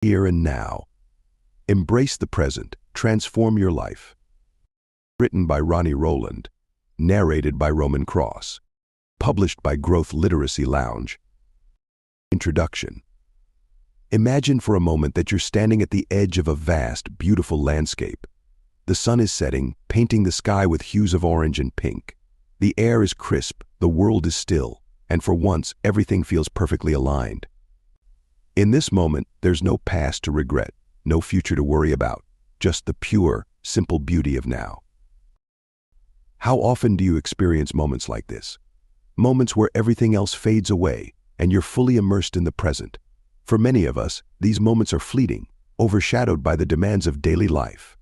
Here and now. Embrace the present. Transform your life. Written by Ronnie Rowland. Narrated by Roman Cross. Published by Growth Literacy Lounge. Introduction. Imagine for a moment that you're standing at the edge of a vast, beautiful landscape. The sun is setting, painting the sky with hues of orange and pink. The air is crisp, the world is still, and for once, everything feels perfectly aligned. In this moment, there's no past to regret, no future to worry about, just the pure, simple beauty of now. How often do you experience moments like this? Moments where everything else fades away, and you're fully immersed in the present. For many of us, these moments are fleeting, overshadowed by the demands of daily life.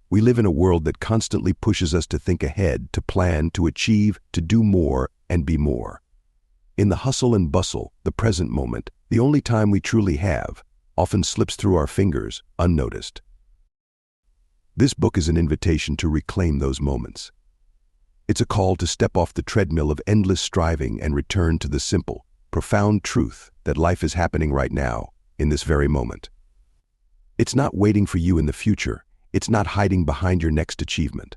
We live in a world that constantly pushes us to think ahead, to plan, to achieve, to do more, and be more. In the hustle and bustle, the present moment, the only time we truly have, often slips through our fingers, unnoticed. This book is an invitation to reclaim those moments. It's a call to step off the treadmill of endless striving and return to the simple, profound truth that life is happening right now, in this very moment. It's not waiting for you in the future. It's not hiding behind your next achievement.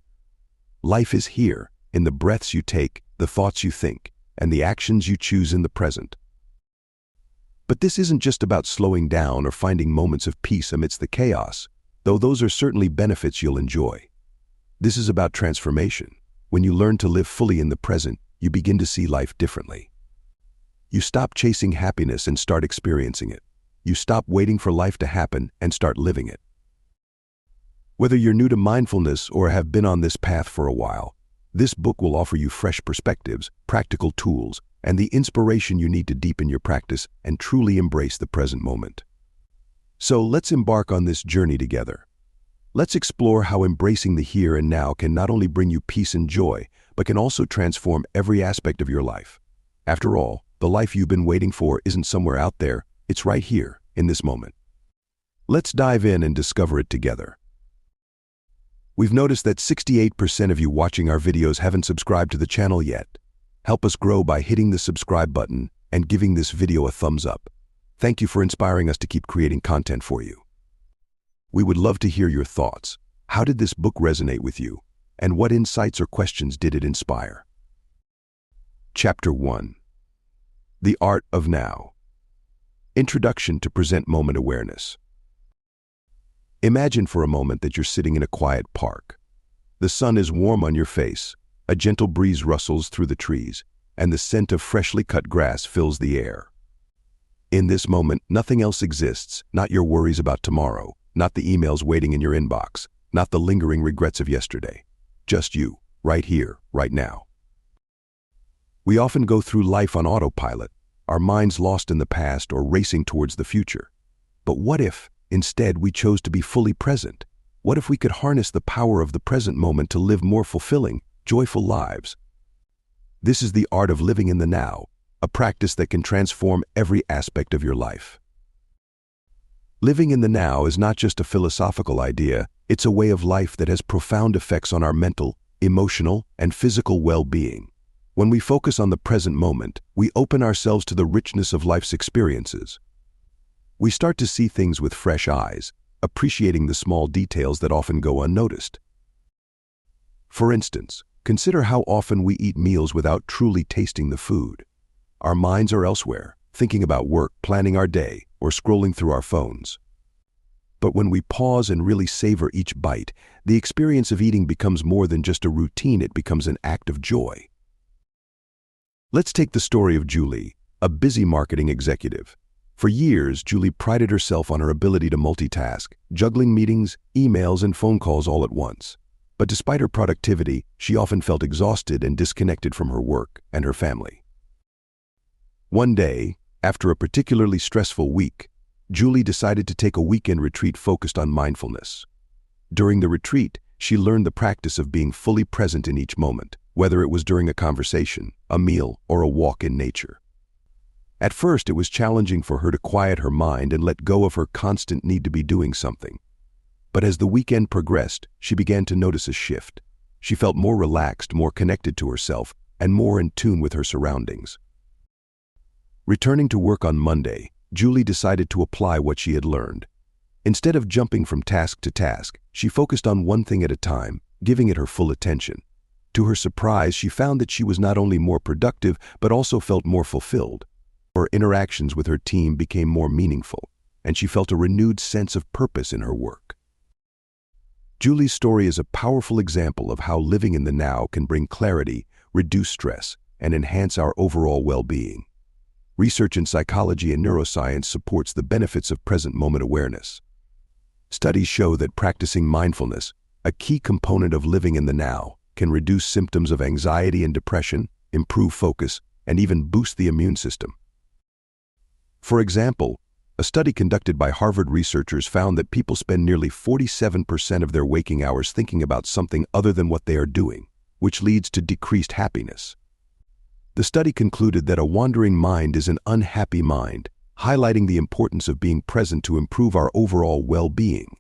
Life is here, in the breaths you take, the thoughts you think, and the actions you choose in the present. But this isn't just about slowing down or finding moments of peace amidst the chaos, though those are certainly benefits you'll enjoy. This is about transformation. When you learn to live fully in the present, you begin to see life differently. You stop chasing happiness and start experiencing it. You stop waiting for life to happen and start living it. Whether you're new to mindfulness or have been on this path for a while, this book will offer you fresh perspectives, practical tools, and the inspiration you need to deepen your practice and truly embrace the present moment. So let's embark on this journey together. Let's explore how embracing the here and now can not only bring you peace and joy, but can also transform every aspect of your life. After all, the life you've been waiting for isn't somewhere out there, it's right here, in this moment. Let's dive in and discover it together. We've noticed that 68% of you watching our videos haven't subscribed to the channel yet. Help us grow by hitting the subscribe button and giving this video a thumbs up. Thank you for inspiring us to keep creating content for you. We would love to hear your thoughts. How did this book resonate with you? And what insights or questions did it inspire? Chapter 1. The Art of Now. Introduction to Present Moment Awareness. Imagine for a moment that you're sitting in a quiet park. The sun is warm on your face, a gentle breeze rustles through the trees, and the scent of freshly cut grass fills the air. In this moment, nothing else exists, not your worries about tomorrow, not the emails waiting in your inbox, not the lingering regrets of yesterday. Just you, right here, right now. We often go through life on autopilot, our minds lost in the past or racing towards the future. But what if, instead, we chose to be fully present? What if we could harness the power of the present moment to live more fulfilling, joyful lives? This is the art of living in the now, a practice that can transform every aspect of your life. Living in the now is not just a philosophical idea, it's a way of life that has profound effects on our mental, emotional, and physical well-being. When we focus on the present moment, we open ourselves to the richness of life's experiences. We start to see things with fresh eyes, appreciating the small details that often go unnoticed. For instance, consider how often we eat meals without truly tasting the food. Our minds are elsewhere, thinking about work, planning our day, or scrolling through our phones. But when we pause and really savor each bite, the experience of eating becomes more than just a routine, it becomes an act of joy. Let's take the story of Julie, a busy marketing executive. For years, Julie prided herself on her ability to multitask, juggling meetings, emails, and phone calls all at once. But despite her productivity, she often felt exhausted and disconnected from her work and her family. One day, after a particularly stressful week, Julie decided to take a weekend retreat focused on mindfulness. During the retreat, she learned the practice of being fully present in each moment, whether it was during a conversation, a meal, or a walk in nature. At first, it was challenging for her to quiet her mind and let go of her constant need to be doing something. But as the weekend progressed, she began to notice a shift. She felt more relaxed, more connected to herself, and more in tune with her surroundings. Returning to work on Monday, Julie decided to apply what she had learned. Instead of jumping from task to task, she focused on one thing at a time, giving it her full attention. To her surprise, she found that she was not only more productive, but also felt more fulfilled. Her interactions with her team became more meaningful, and she felt a renewed sense of purpose in her work. Julie's story is a powerful example of how living in the now can bring clarity, reduce stress, and enhance our overall well-being. Research in psychology and neuroscience supports the benefits of present moment awareness. Studies show that practicing mindfulness, a key component of living in the now, can reduce symptoms of anxiety and depression, improve focus, and even boost the immune system. For example, a study conducted by Harvard researchers found that people spend nearly 47% of their waking hours thinking about something other than what they are doing, which leads to decreased happiness. The study concluded that a wandering mind is an unhappy mind, highlighting the importance of being present to improve our overall well-being.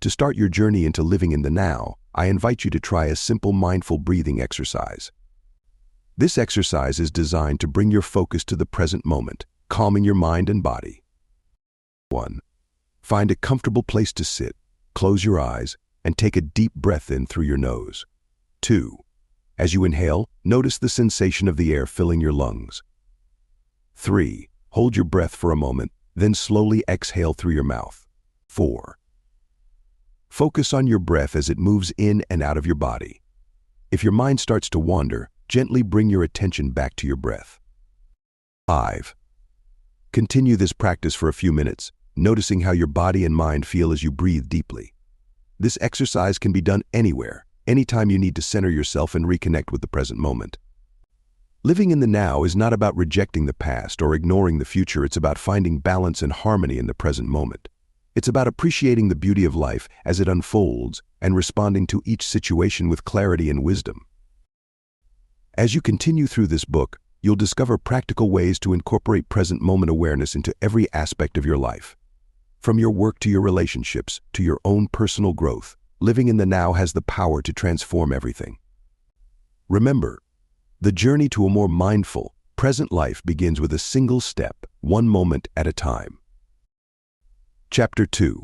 To start your journey into living in the now, I invite you to try a simple mindful breathing exercise. This exercise is designed to bring your focus to the present moment, calming your mind and body. 1. Find a comfortable place to sit, close your eyes, and take a deep breath in through your nose. 2. As you inhale, notice the sensation of the air filling your lungs. 3. Hold your breath for a moment, then slowly exhale through your mouth. 4. Focus on your breath as it moves in and out of your body. If your mind starts to wander, gently bring your attention back to your breath. 5. Continue this practice for a few minutes, noticing how your body and mind feel as you breathe deeply. This exercise can be done anywhere, anytime you need to center yourself and reconnect with the present moment. Living in the now is not about rejecting the past or ignoring the future. It's about finding balance and harmony in the present moment. It's about appreciating the beauty of life as it unfolds and responding to each situation with clarity and wisdom. As you continue through this book, you'll discover practical ways to incorporate present moment awareness into every aspect of your life. From your work to your relationships to your own personal growth, living in the now has the power to transform everything. Remember, the journey to a more mindful, present life begins with a single step, one moment at a time. Chapter 2.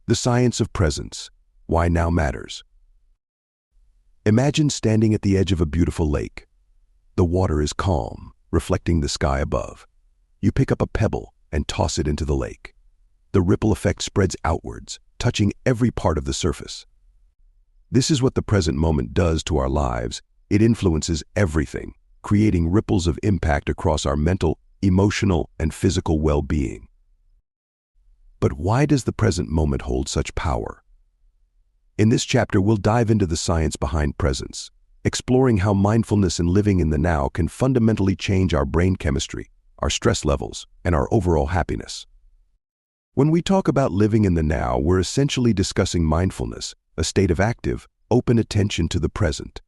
The Science of Presence. Why Now Matters. Imagine standing at the edge of a beautiful lake. The water is calm, reflecting the sky above. You pick up a pebble and toss it into the lake. The ripple effect spreads outwards, touching every part of the surface. This is what the present moment does to our lives. It influences everything, creating ripples of impact across our mental, emotional, and physical well-being. But why does the present moment hold such power? In this chapter, we'll dive into the science behind presence, exploring how mindfulness and living in the now can fundamentally change our brain chemistry, our stress levels, and our overall happiness. When we talk about living in the now, we're essentially discussing mindfulness, a state of active, open attention to the present.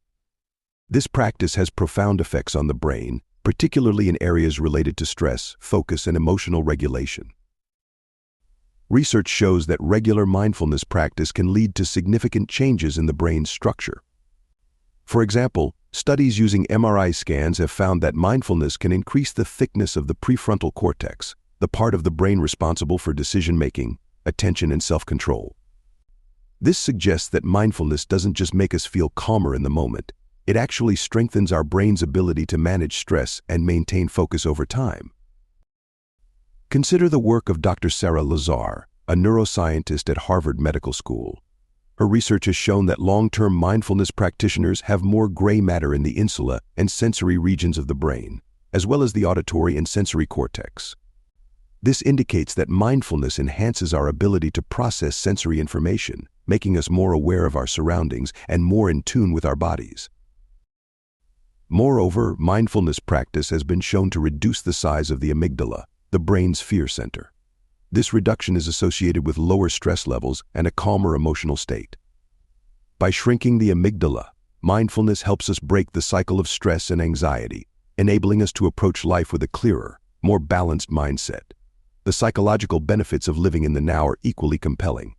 This practice has profound effects on the brain, particularly in areas related to stress, focus, and emotional regulation. Research shows that regular mindfulness practice can lead to significant changes in the brain's structure. For example, studies using MRI scans have found that mindfulness can increase the thickness of the prefrontal cortex, the part of the brain responsible for decision-making, attention, and self-control. This suggests that mindfulness doesn't just make us feel calmer in the moment, it actually strengthens our brain's ability to manage stress and maintain focus over time. Consider the work of Dr. Sarah Lazar, a neuroscientist at Harvard Medical School. Her research has shown that long-term mindfulness practitioners have more gray matter in the insula and sensory regions of the brain, as well as the auditory and sensory cortex. This indicates that mindfulness enhances our ability to process sensory information, making us more aware of our surroundings and more in tune with our bodies. Moreover, mindfulness practice has been shown to reduce the size of the amygdala, the brain's fear center. This reduction is associated with lower stress levels and a calmer emotional state. By shrinking the amygdala, mindfulness helps us break the cycle of stress and anxiety, enabling us to approach life with a clearer, more balanced mindset. The psychological benefits of living in the now are equally compelling.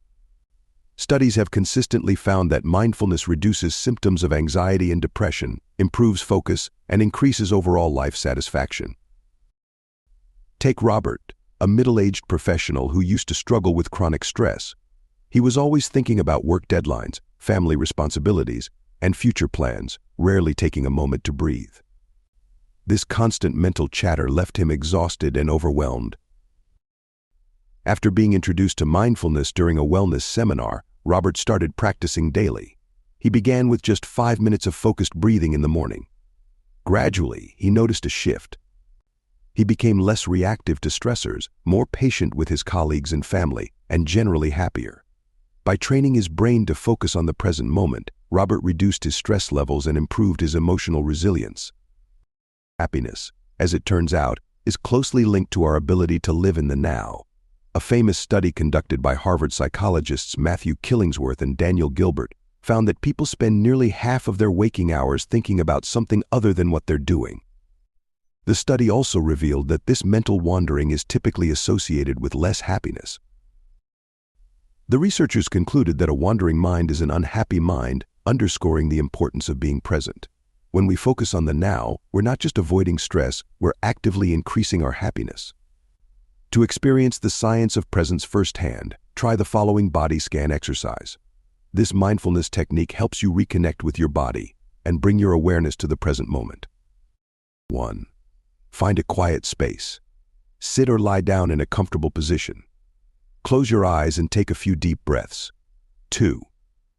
Studies have consistently found that mindfulness reduces symptoms of anxiety and depression, improves focus, and increases overall life satisfaction. Take Robert, a middle-aged professional who used to struggle with chronic stress. He was always thinking about work deadlines, family responsibilities, and future plans, rarely taking a moment to breathe. This constant mental chatter left him exhausted and overwhelmed. After being introduced to mindfulness during a wellness seminar, Robert started practicing daily. He began with just 5 minutes of focused breathing in the morning. Gradually, he noticed a shift. He became less reactive to stressors, more patient with his colleagues and family, and generally happier. By training his brain to focus on the present moment, Robert reduced his stress levels and improved his emotional resilience. Happiness, as it turns out, is closely linked to our ability to live in the now. A famous study conducted by Harvard psychologists Matthew Killingsworth and Daniel Gilbert found that people spend nearly half of their waking hours thinking about something other than what they're doing. The study also revealed that this mental wandering is typically associated with less happiness. The researchers concluded that a wandering mind is an unhappy mind, underscoring the importance of being present. When we focus on the now, we're not just avoiding stress, we're actively increasing our happiness. To experience the science of presence firsthand, try the following body scan exercise. This mindfulness technique helps you reconnect with your body and bring your awareness to the present moment. 1. Find a quiet space. Sit or lie down in a comfortable position. Close your eyes and take a few deep breaths. 2.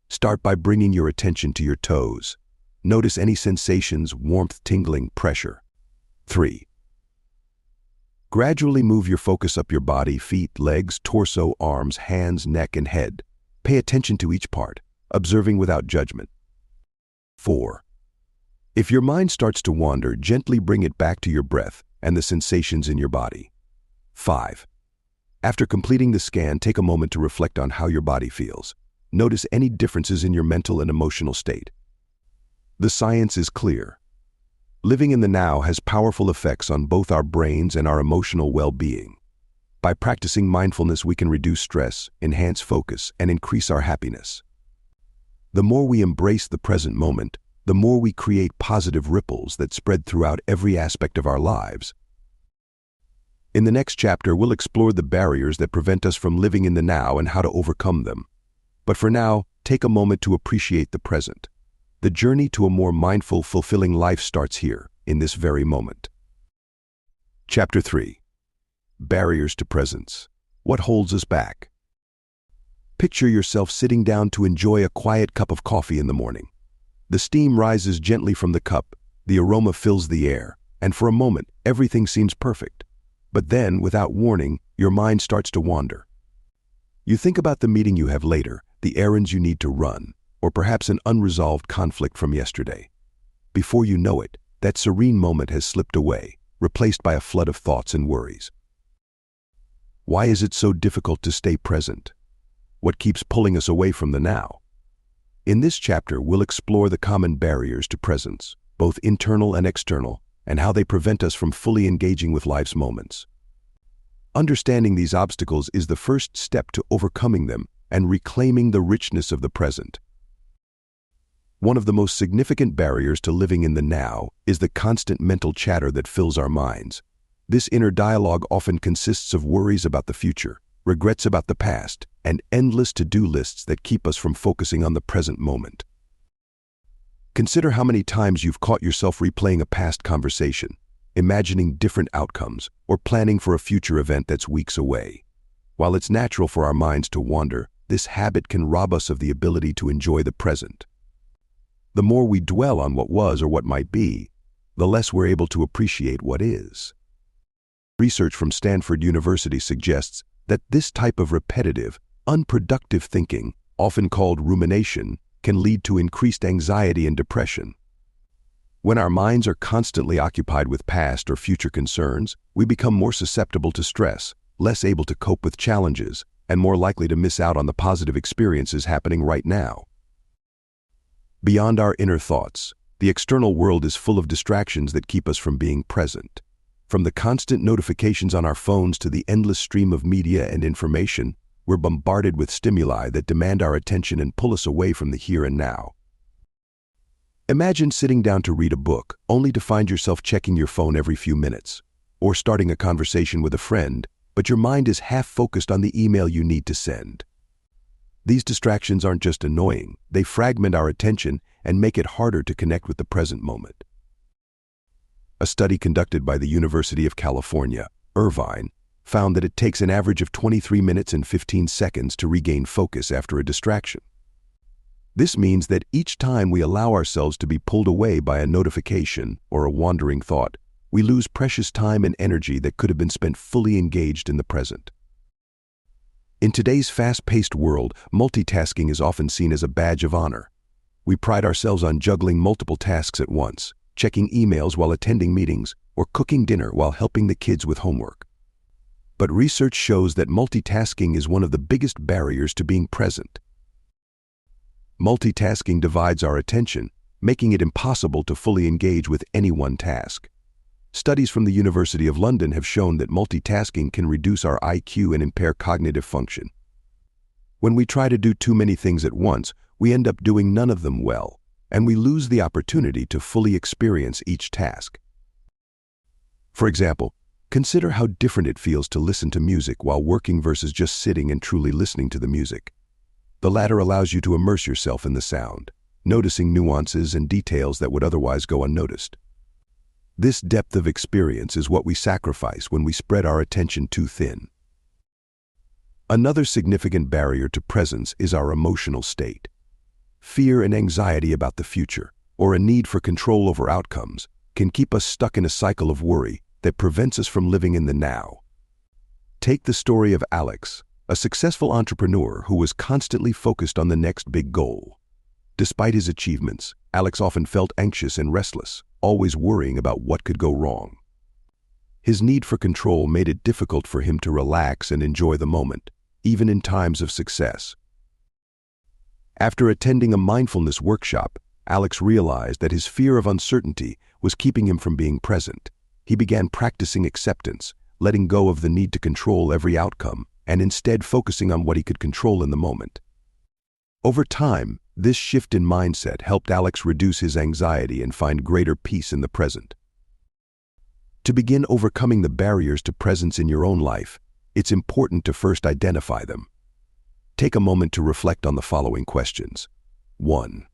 Start by bringing your attention to your toes. Notice any sensations, warmth, tingling, pressure. 3. Gradually move your focus up your body, feet, legs, torso, arms, hands, neck, and head. Pay attention to each part, observing without judgment. 4. If your mind starts to wander, gently bring it back to your breath and the sensations in your body. 5. After completing the scan, take a moment to reflect on how your body feels. Notice any differences in your mental and emotional state. The science is clear. Living in the now has powerful effects on both our brains and our emotional well-being. By practicing mindfulness, we can reduce stress, enhance focus, and increase our happiness. The more we embrace the present moment, the more we create positive ripples that spread throughout every aspect of our lives. In the next chapter, we'll explore the barriers that prevent us from living in the now and how to overcome them. But for now, take a moment to appreciate the present. The journey to a more mindful, fulfilling life starts here, in this very moment. Chapter 3. Barriers to presence. What holds us back? Picture yourself sitting down to enjoy a quiet cup of coffee in the morning. The steam rises gently from the cup, the aroma fills the air, and for a moment, everything seems perfect. But then, without warning, your mind starts to wander. You think about the meeting you have later, the errands you need to run, or perhaps an unresolved conflict from yesterday. Before you know it, that serene moment has slipped away, replaced by a flood of thoughts and worries. Why is it so difficult to stay present? What keeps pulling us away from the now? In this chapter, we'll explore the common barriers to presence, both internal and external, and how they prevent us from fully engaging with life's moments. Understanding these obstacles is the first step to overcoming them and reclaiming the richness of the present. One of the most significant barriers to living in the now is the constant mental chatter that fills our minds. This inner dialogue often consists of worries about the future, regrets about the past, and endless to-do lists that keep us from focusing on the present moment. Consider how many times you've caught yourself replaying a past conversation, imagining different outcomes, or planning for a future event that's weeks away. While it's natural for our minds to wander, this habit can rob us of the ability to enjoy the present. The more we dwell on what was or what might be, the less we're able to appreciate what is. Research from Stanford University suggests that this type of repetitive, unproductive thinking, often called rumination, can lead to increased anxiety and depression. When our minds are constantly occupied with past or future concerns, we become more susceptible to stress, less able to cope with challenges, and more likely to miss out on the positive experiences happening right now. Beyond our inner thoughts, the external world is full of distractions that keep us from being present. From the constant notifications on our phones to the endless stream of media and information, we're bombarded with stimuli that demand our attention and pull us away from the here and now. Imagine sitting down to read a book, only to find yourself checking your phone every few minutes, or starting a conversation with a friend, but your mind is half focused on the email you need to send. These distractions aren't just annoying, they fragment our attention and make it harder to connect with the present moment. A study conducted by the University of California, Irvine, found that it takes an average of 23 minutes and 15 seconds to regain focus after a distraction. This means that each time we allow ourselves to be pulled away by a notification or a wandering thought, we lose precious time and energy that could have been spent fully engaged in the present. In today's fast-paced world, multitasking is often seen as a badge of honor. We pride ourselves on juggling multiple tasks at once, checking emails while attending meetings, or cooking dinner while helping the kids with homework. But research shows that multitasking is one of the biggest barriers to being present. Multitasking divides our attention, making it impossible to fully engage with any one task. Studies from the University of London have shown that multitasking can reduce our IQ and impair cognitive function. When we try to do too many things at once, we end up doing none of them well, and we lose the opportunity to fully experience each task. For example, consider how different it feels to listen to music while working versus just sitting and truly listening to the music. The latter allows you to immerse yourself in the sound, noticing nuances and details that would otherwise go unnoticed. This depth of experience is what we sacrifice when we spread our attention too thin. Another significant barrier to presence is our emotional state. Fear and anxiety about the future, or a need for control over outcomes, can keep us stuck in a cycle of worry that prevents us from living in the now. Take the story of Alex, a successful entrepreneur who was constantly focused on the next big goal. Despite his achievements, Alex often felt anxious and restless, always worrying about what could go wrong. His need for control made it difficult for him to relax and enjoy the moment, even in times of success. After attending a mindfulness workshop, Alex realized that his fear of uncertainty was keeping him from being present. He began practicing acceptance, letting go of the need to control every outcome, and instead focusing on what he could control in the moment. Over time, this shift in mindset helped Alex reduce his anxiety and find greater peace in the present. To begin overcoming the barriers to presence in your own life, it's important to first identify them. Take a moment to reflect on the following questions. 1.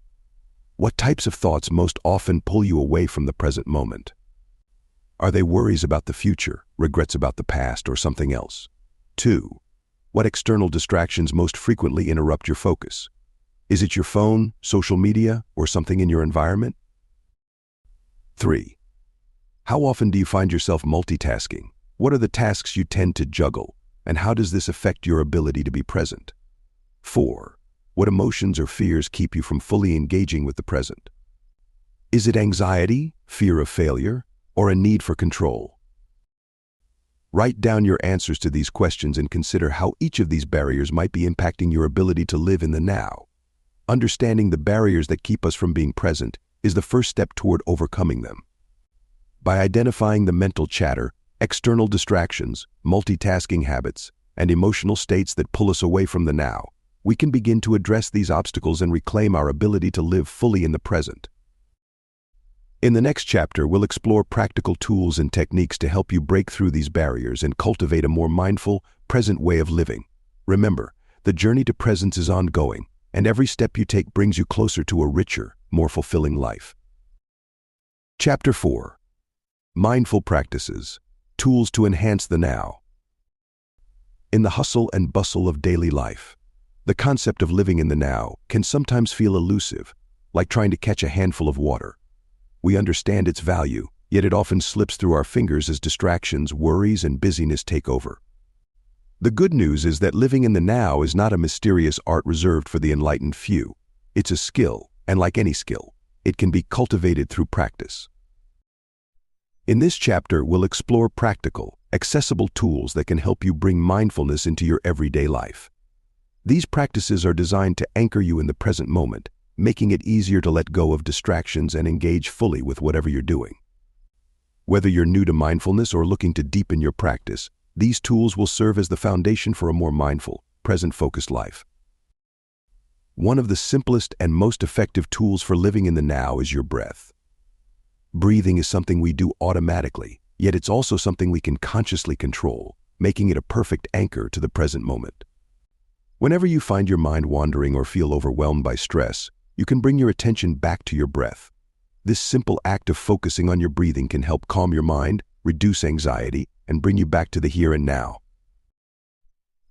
What types of thoughts most often pull you away from the present moment? Are they worries about the future, regrets about the past, or something else? 2. What external distractions most frequently interrupt your focus? Is it your phone, social media, or something in your environment? 3. How often do you find yourself multitasking? What are the tasks you tend to juggle, and how does this affect your ability to be present? 4. What emotions or fears keep you from fully engaging with the present? Is it anxiety, fear of failure, or a need for control? Write down your answers to these questions and consider how each of these barriers might be impacting your ability to live in the now. Understanding the barriers that keep us from being present is the first step toward overcoming them. By identifying the mental chatter, external distractions, multitasking habits, and emotional states that pull us away from the now, we can begin to address these obstacles and reclaim our ability to live fully in the present. In the next chapter, we'll explore practical tools and techniques to help you break through these barriers and cultivate a more mindful, present way of living. Remember, the journey to presence is ongoing, and every step you take brings you closer to a richer, more fulfilling life. Chapter 4. Mindful Practices, Tools to Enhance the Now. In the hustle and bustle of daily life, the concept of living in the now can sometimes feel elusive, like trying to catch a handful of water. We understand its value, yet it often slips through our fingers as distractions, worries, and busyness take over. The good news is that living in the now is not a mysterious art reserved for the enlightened few. It's a skill, and like any skill, it can be cultivated through practice. In this chapter, we'll explore practical, accessible tools that can help you bring mindfulness into your everyday life. These practices are designed to anchor you in the present moment, making it easier to let go of distractions and engage fully with whatever you're doing. Whether you're new to mindfulness or looking to deepen your practice, these tools will serve as the foundation for a more mindful, present-focused life. One of the simplest and most effective tools for living in the now is your breath. Breathing is something we do automatically, yet it's also something we can consciously control. making it a perfect anchor to the present moment. Whenever you find your mind wandering or feel overwhelmed by stress, you can bring your attention back to your breath. This simple act of focusing on your breathing can help calm your mind, reduce anxiety, and bring you back to the here and now.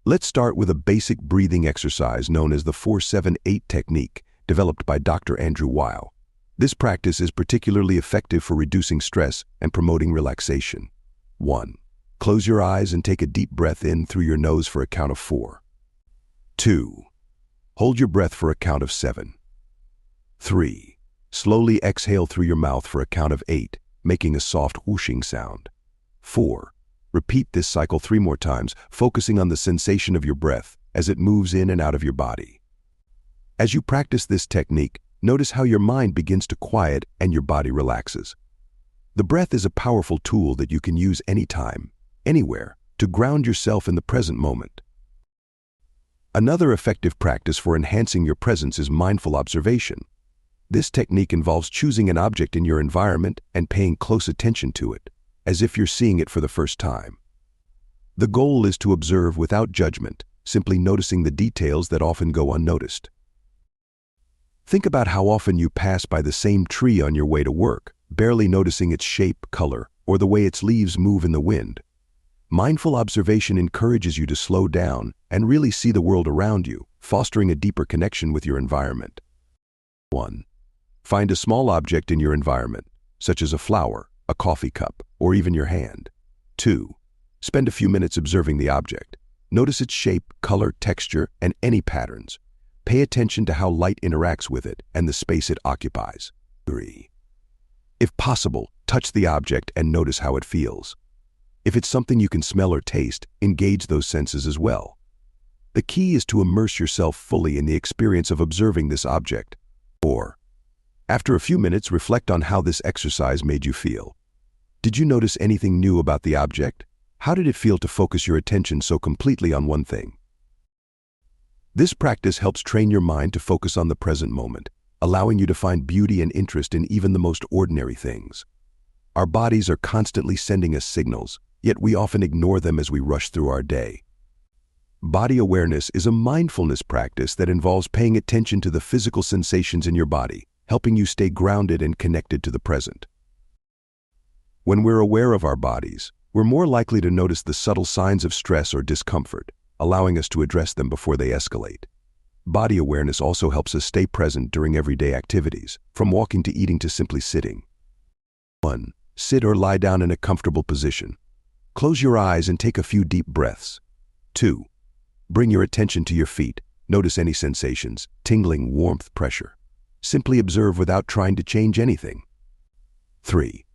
Let's start with a basic breathing exercise known as the 4-7-8 technique, developed by Dr. Andrew Weil. This practice is particularly effective for reducing stress and promoting relaxation. 1. Close your eyes and take a deep breath in through your nose for a count of 4. 2. Hold your breath for a count of 7. 3. Slowly exhale through your mouth for a count of 8, making a soft whooshing sound. 4. Repeat this cycle 3 more times, focusing on the sensation of your breath as it moves in and out of your body. As you practice this technique, notice how your mind begins to quiet and your body relaxes. The breath is a powerful tool that you can use anytime, anywhere, to ground yourself in the present moment. Another effective practice for enhancing your presence is mindful observation. This technique involves choosing an object in your environment and paying close attention to it, as if you're seeing it for the first time. The goal is to observe without judgment, simply noticing the details that often go unnoticed. Think about how often you pass by the same tree on your way to work, barely noticing its shape, color, or the way its leaves move in the wind. Mindful observation encourages you to slow down and really see the world around you, fostering a deeper connection with your environment. 1. Find a small object in your environment, such as a flower, a coffee cup, or even your hand. 2. Spend a few minutes observing the object. Notice its shape, color, texture, and any patterns. Pay attention to how light interacts with it and the space it occupies. 3. If possible, touch the object and notice how it feels. If it's something you can smell or taste, engage those senses as well. The key is to immerse yourself fully in the experience of observing this object. 4. After a few minutes, reflect on how this exercise made you feel. Did you notice anything new about the object? How did it feel to focus your attention so completely on one thing? This practice helps train your mind to focus on the present moment, allowing you to find beauty and interest in even the most ordinary things. Our bodies are constantly sending us signals, yet we often ignore them as we rush through our day. Body awareness is a mindfulness practice that involves paying attention to the physical sensations in your body, helping you stay grounded and connected to the present. When we're aware of our bodies, we're more likely to notice the subtle signs of stress or discomfort, allowing us to address them before they escalate. Body awareness also helps us stay present during everyday activities, from walking to eating to simply sitting. 1. Sit or lie down in a comfortable position. Close your eyes and take a few deep breaths. 2. Bring your attention to your feet. Notice any sensations, tingling, warmth, pressure. Simply observe without trying to change anything. 3.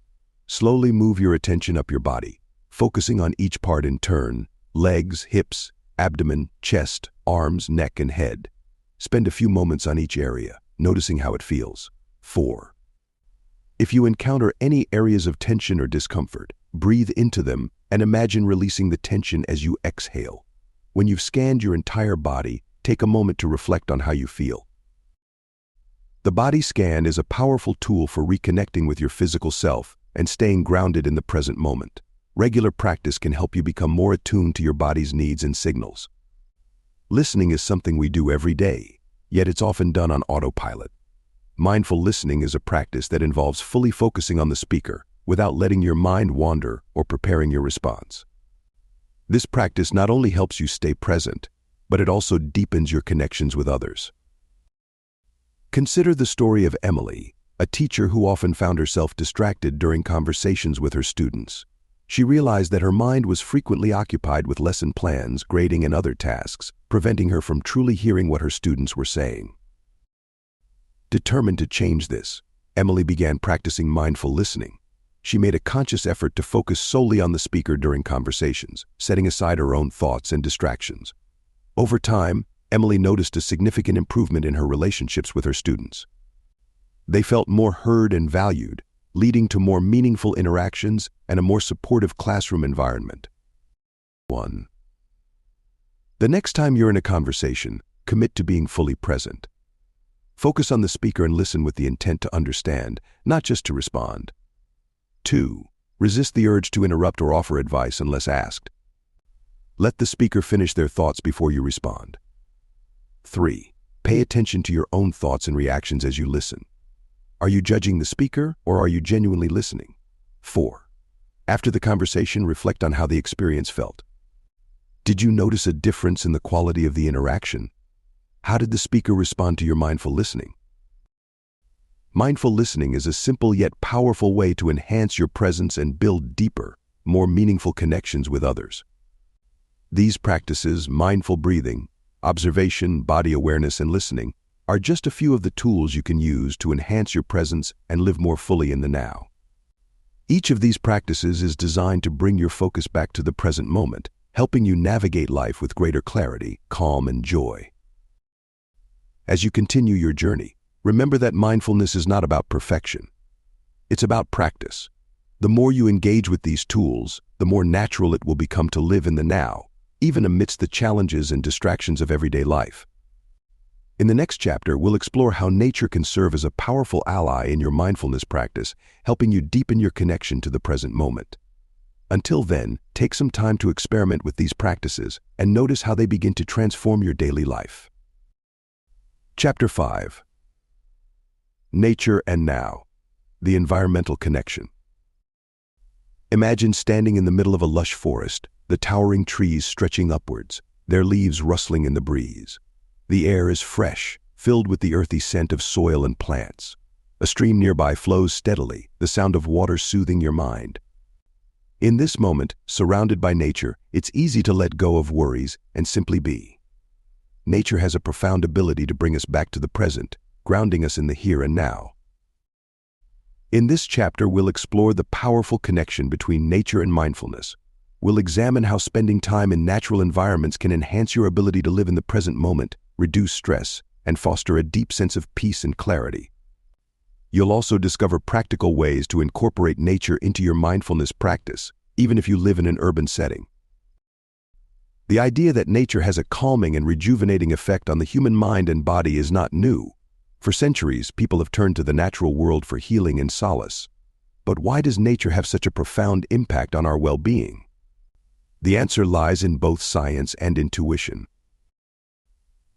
Slowly move your attention up your body, focusing on each part in turn: legs, hips, abdomen, chest, arms, neck, and head. Spend a few moments on each area, noticing how it feels. 4. If you encounter any areas of tension or discomfort, breathe into them and imagine releasing the tension as you exhale. When you've scanned your entire body, take a moment to reflect on how you feel. The body scan is a powerful tool for reconnecting with your physical self and staying grounded in the present moment. Regular practice can help you become more attuned to your body's needs and signals. Listening is something we do every day, yet it's often done on autopilot. Mindful listening is a practice that involves fully focusing on the speaker without letting your mind wander or preparing your response. This practice not only helps you stay present, but it also deepens your connections with others. Consider the story of Emily, a teacher who often found herself distracted during conversations with her students. She realized that her mind was frequently occupied with lesson plans, grading, and other tasks, preventing her from truly hearing what her students were saying. Determined to change this, Emily began practicing mindful listening. She made a conscious effort to focus solely on the speaker during conversations, setting aside her own thoughts and distractions. Over time, Emily noticed a significant improvement in her relationships with her students. They felt more heard and valued, leading to more meaningful interactions and a more supportive classroom environment. 1. The next time you're in a conversation, commit to being fully present. Focus on the speaker and listen with the intent to understand, not just to respond. 2. Resist the urge to interrupt or offer advice unless asked. Let the speaker finish their thoughts before you respond. 3. Pay attention to your own thoughts and reactions as you listen. Are you judging the speaker, or are you genuinely listening? 4. After the conversation, reflect on how the experience felt. Did you notice a difference in the quality of the interaction? How did the speaker respond to your mindful listening? Mindful listening is a simple yet powerful way to enhance your presence and build deeper, more meaningful connections with others. These practices, mindful breathing, observation, body awareness, and listening, are just a few of the tools you can use to enhance your presence and live more fully in the now. Each of these practices is designed to bring your focus back to the present moment, helping you navigate life with greater clarity, calm, and joy. As you continue your journey, remember that mindfulness is not about perfection. It's about practice. The more you engage with these tools, the more natural it will become to live in the now, even amidst the challenges and distractions of everyday life. In the next chapter, we'll explore how nature can serve as a powerful ally in your mindfulness practice, helping you deepen your connection to the present moment. Until then, take some time to experiment with these practices and notice how they begin to transform your daily life. Chapter 5. Nature and Now. The Environmental Connection. Imagine standing in the middle of a lush forest, the towering trees stretching upwards, their leaves rustling in the breeze. The air is fresh, filled with the earthy scent of soil and plants. A stream nearby flows steadily, the sound of water soothing your mind. In this moment, surrounded by nature, it's easy to let go of worries and simply be. Nature has a profound ability to bring us back to the present, grounding us in the here and now. In this chapter, we'll explore the powerful connection between nature and mindfulness. We'll examine how spending time in natural environments can enhance your ability to live in the present moment, reduce stress, and foster a deep sense of peace and clarity. You'll also discover practical ways to incorporate nature into your mindfulness practice, even if you live in an urban setting. The idea that nature has a calming and rejuvenating effect on the human mind and body is not new. For centuries, people have turned to the natural world for healing and solace. But why does nature have such a profound impact on our well-being? The answer lies in both science and intuition.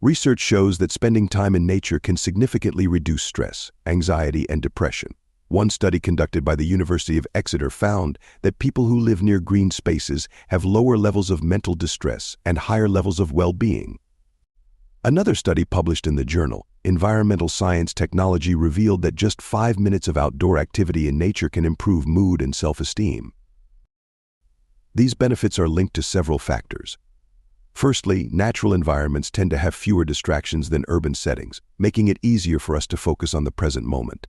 Research shows that spending time in nature can significantly reduce stress, anxiety, and depression. One study conducted by the University of Exeter found that people who live near green spaces have lower levels of mental distress and higher levels of well-being. Another study published in the journal Environmental Science Technology revealed that just 5 minutes of outdoor activity in nature can improve mood and self-esteem. These benefits are linked to several factors. Firstly, natural environments tend to have fewer distractions than urban settings, making it easier for us to focus on the present moment.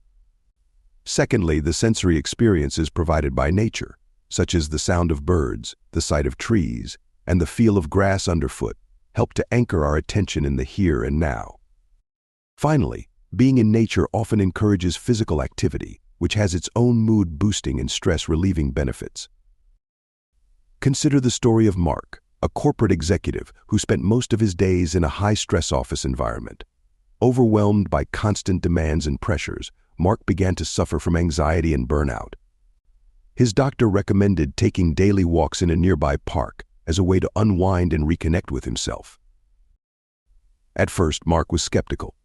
Secondly, the sensory experiences provided by nature, such as the sound of birds, the sight of trees, and the feel of grass underfoot, help to anchor our attention in the here and now. Finally, being in nature often encourages physical activity, which has its own mood-boosting and stress-relieving benefits. Consider the story of Mark, a corporate executive who spent most of his days in a high-stress office environment. Overwhelmed by constant demands and pressures, Mark began to suffer from anxiety and burnout. His doctor recommended taking daily walks in a nearby park as a way to unwind and reconnect with himself. At first, Mark was skeptical.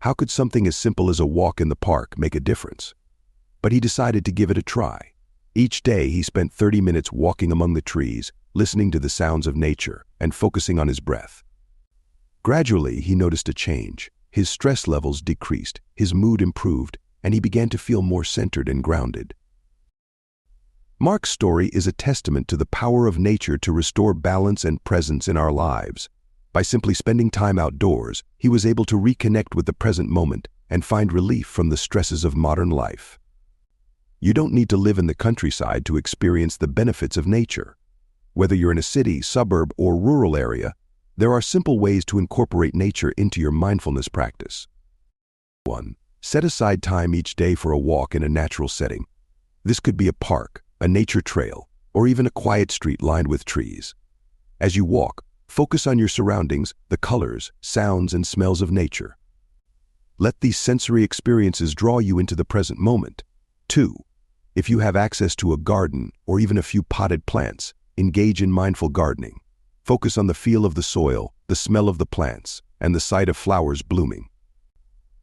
How could something as simple as a walk in the park make a difference? But he decided to give it a try. Each day, he spent 30 minutes walking among the trees, listening to the sounds of nature and focusing on his breath. Gradually, he noticed a change. His stress levels decreased, his mood improved, and he began to feel more centered and grounded. Mark's story is a testament to the power of nature to restore balance and presence in our lives. By simply spending time outdoors, he was able to reconnect with the present moment and find relief from the stresses of modern life. You don't need to live in the countryside to experience the benefits of nature. Whether you're in a city, suburb, or rural area, there are simple ways to incorporate nature into your mindfulness practice. 1. Set aside time each day for a walk in a natural setting. This could be a park, a nature trail, or even a quiet street lined with trees. As you walk, focus on your surroundings, the colors, sounds, and smells of nature. Let these sensory experiences draw you into the present moment. 2. If you have access to a garden or even a few potted plants, engage in mindful gardening. Focus on the feel of the soil, the smell of the plants, and the sight of flowers blooming.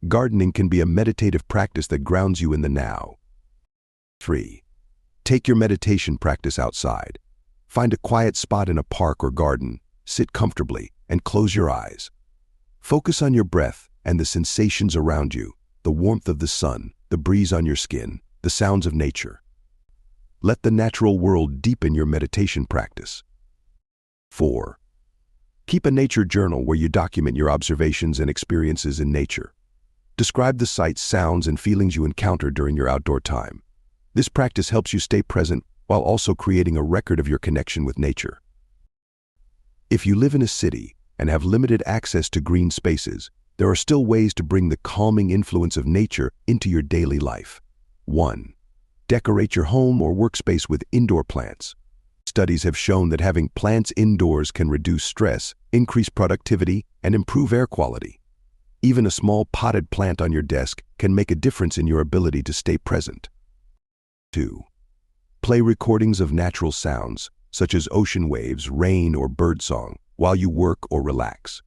Gardening can be a meditative practice that grounds you in the now. 3. Take your meditation practice outside. Find a quiet spot in a park or garden, sit comfortably, and close your eyes. Focus on your breath and the sensations around you, the warmth of the sun, the breeze on your skin, the sounds of nature. Let the natural world deepen your meditation practice. 4. Keep a nature journal where you document your observations and experiences in nature. Describe the sights, sounds, and feelings you encounter during your outdoor time. This practice helps you stay present while also creating a record of your connection with nature. If you live in a city and have limited access to green spaces, there are still ways to bring the calming influence of nature into your daily life. 1. Decorate your home or workspace with indoor plants. Studies have shown that having plants indoors can reduce stress, increase productivity, and improve air quality. Even a small potted plant on your desk can make a difference in your ability to stay present. 2. Play recordings of natural sounds, such as ocean waves, rain, or birdsong, while you work or relax.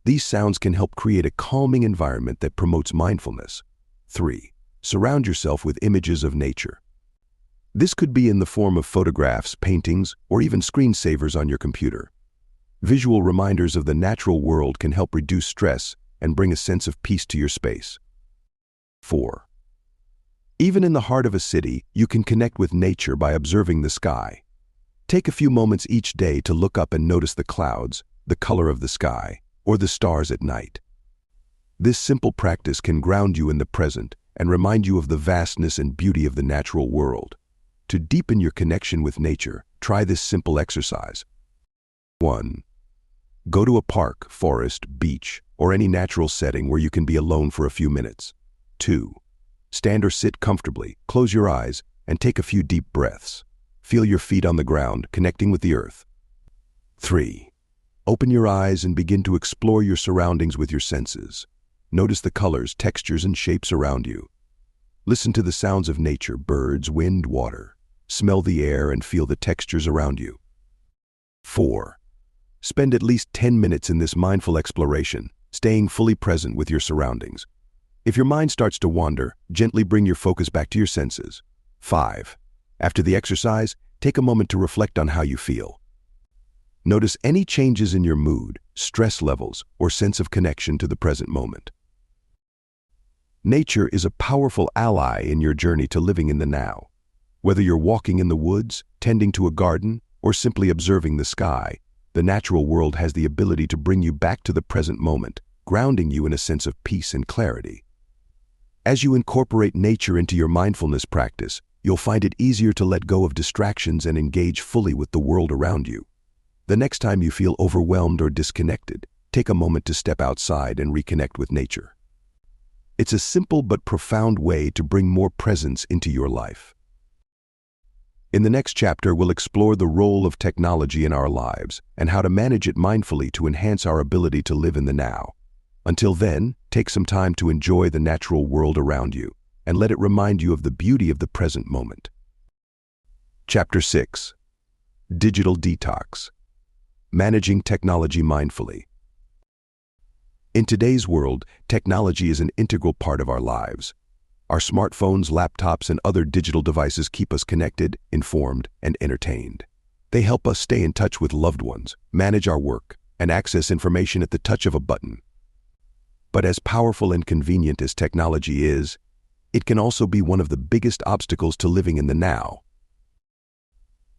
These sounds can help create a calming environment that promotes mindfulness. 3. Surround yourself with images of nature. This could be in the form of photographs, paintings, or even screensavers on your computer. Visual reminders of the natural world can help reduce stress and bring a sense of peace to your space. 4. Even in the heart of a city, you can connect with nature by observing the sky. Take a few moments each day to look up and notice the clouds, the color of the sky, or the stars at night. This simple practice can ground you in the present and remind you of the vastness and beauty of the natural world. To deepen your connection with nature, try this simple exercise. 1. Go to a park, forest, beach, or any natural setting where you can be alone for a few minutes. 2. Stand or sit comfortably, close your eyes, and take a few deep breaths. Feel your feet on the ground, connecting with the earth. 3. Open your eyes and begin to explore your surroundings with your senses. Notice the colors, textures, and shapes around you. Listen to the sounds of nature, birds, wind, water. Smell the air and feel the textures around you. 4. Spend at least 10 minutes in this mindful exploration, staying fully present with your surroundings. If your mind starts to wander, gently bring your focus back to your senses. 5. After the exercise, take a moment to reflect on how you feel. Notice any changes in your mood, stress levels, or sense of connection to the present moment. Nature is a powerful ally in your journey to living in the now. Whether you're walking in the woods, tending to a garden, or simply observing the sky, the natural world has the ability to bring you back to the present moment, grounding you in a sense of peace and clarity. As you incorporate nature into your mindfulness practice, you'll find it easier to let go of distractions and engage fully with the world around you. The next time you feel overwhelmed or disconnected, take a moment to step outside and reconnect with nature. It's a simple but profound way to bring more presence into your life. In the next chapter, we'll explore the role of technology in our lives and how to manage it mindfully to enhance our ability to live in the now. Until then, take some time to enjoy the natural world around you and let it remind you of the beauty of the present moment. Chapter 6. Digital Detox. Managing technology mindfully. In today's world, technology is an integral part of our lives. Our smartphones, laptops, and other digital devices keep us connected, informed, and entertained. They help us stay in touch with loved ones, manage our work, and access information at the touch of a button. But as powerful and convenient as technology is, it can also be one of the biggest obstacles to living in the now.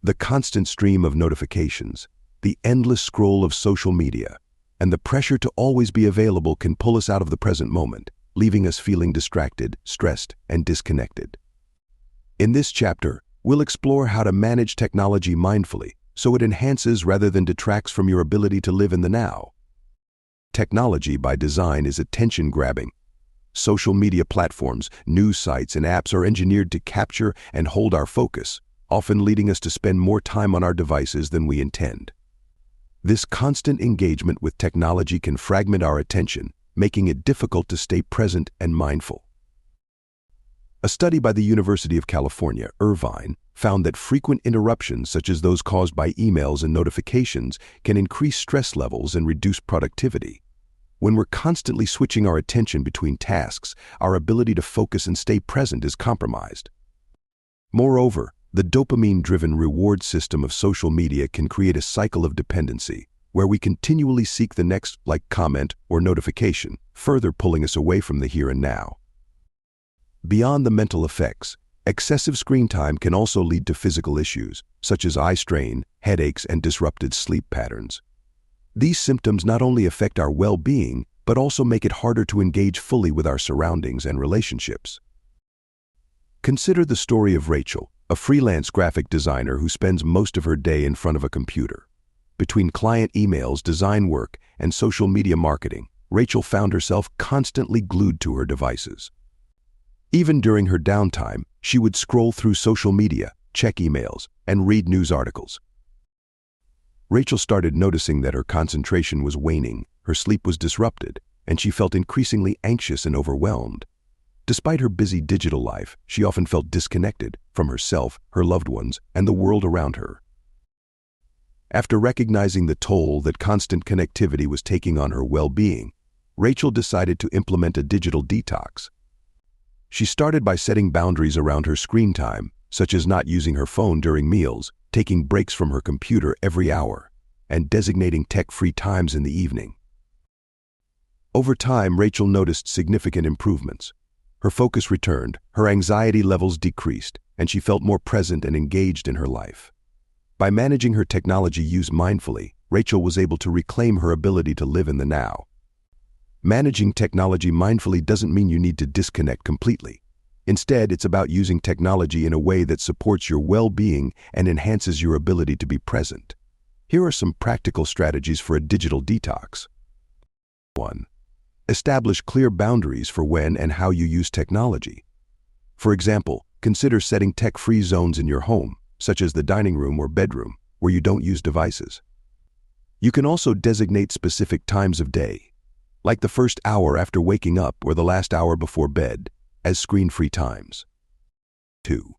The constant stream of notifications, the endless scroll of social media, and the pressure to always be available can pull us out of the present moment, leaving us feeling distracted, stressed, and disconnected. In this chapter, we'll explore how to manage technology mindfully so it enhances rather than detracts from your ability to live in the now. Technology by design is attention-grabbing. Social media platforms, news sites, and apps are engineered to capture and hold our focus, often leading us to spend more time on our devices than we intend. This constant engagement with technology can fragment our attention, making it difficult to stay present and mindful. A study by the University of California, Irvine, found that frequent interruptions, such as those caused by emails and notifications, can increase stress levels and reduce productivity. When we're constantly switching our attention between tasks, our ability to focus and stay present is compromised. Moreover, the dopamine-driven reward system of social media can create a cycle of dependency, where we continually seek the next like, comment, or notification, further pulling us away from the here and now. Beyond the mental effects, excessive screen time can also lead to physical issues, such as eye strain, headaches, and disrupted sleep patterns. These symptoms not only affect our well-being, but also make it harder to engage fully with our surroundings and relationships. Consider the story of Rachel, a freelance graphic designer who spends most of her day in front of a computer. Between client emails, design work, and social media marketing, Rachel found herself constantly glued to her devices. Even during her downtime, she would scroll through social media, check emails, and read news articles. Rachel started noticing that her concentration was waning, her sleep was disrupted, and she felt increasingly anxious and overwhelmed. Despite her busy digital life, she often felt disconnected from herself, her loved ones, and the world around her. After recognizing the toll that constant connectivity was taking on her well-being, Rachel decided to implement a digital detox. She started by setting boundaries around her screen time, such as not using her phone during meals, taking breaks from her computer every hour, and designating tech-free times in the evening. Over time, Rachel noticed significant improvements. Her focus returned, her anxiety levels decreased, and she felt more present and engaged in her life. By managing her technology use mindfully, Rachel was able to reclaim her ability to live in the now. Managing technology mindfully doesn't mean you need to disconnect completely. Instead, it's about using technology in a way that supports your well-being and enhances your ability to be present. Here are some practical strategies for a digital detox. 1. Establish clear boundaries for when and how you use technology. For example, consider setting tech-free zones in your home, such as the dining room or bedroom, where you don't use devices. You can also designate specific times of day, like the first hour after waking up or the last hour before bed, as screen-free times. 2.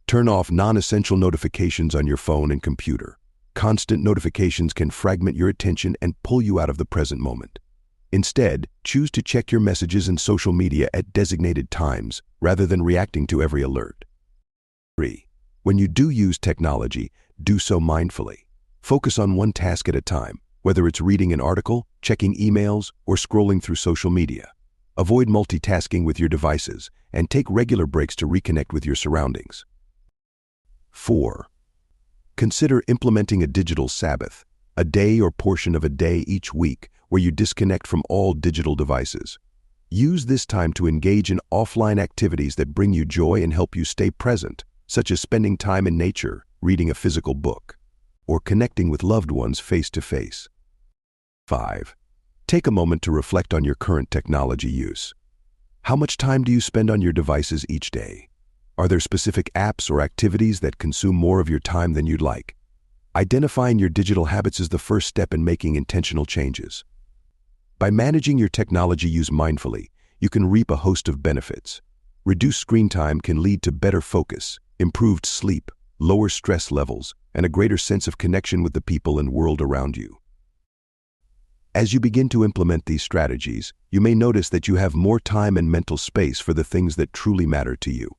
Turn off non-essential notifications on your phone and computer. Constant notifications can fragment your attention and pull you out of the present moment. Instead, choose to check your messages and social media at designated times rather than reacting to every alert. 3. When you do use technology, do so mindfully. Focus on one task at a time, whether it's reading an article, checking emails, or scrolling through social media. Avoid multitasking with your devices and take regular breaks to reconnect with your surroundings. 4. Consider implementing a digital Sabbath, a day or portion of a day each week where you disconnect from all digital devices. Use this time to engage in offline activities that bring you joy and help you stay present, such as spending time in nature, reading a physical book, or connecting with loved ones face-to-face. 5. Take a moment to reflect on your current technology use. How much time do you spend on your devices each day? Are there specific apps or activities that consume more of your time than you'd like? Identifying your digital habits is the first step in making intentional changes. By managing your technology use mindfully, you can reap a host of benefits. Reduced screen time can lead to better focus, improved sleep, lower stress levels, and a greater sense of connection with the people and world around you. As you begin to implement these strategies, you may notice that you have more time and mental space for the things that truly matter to you.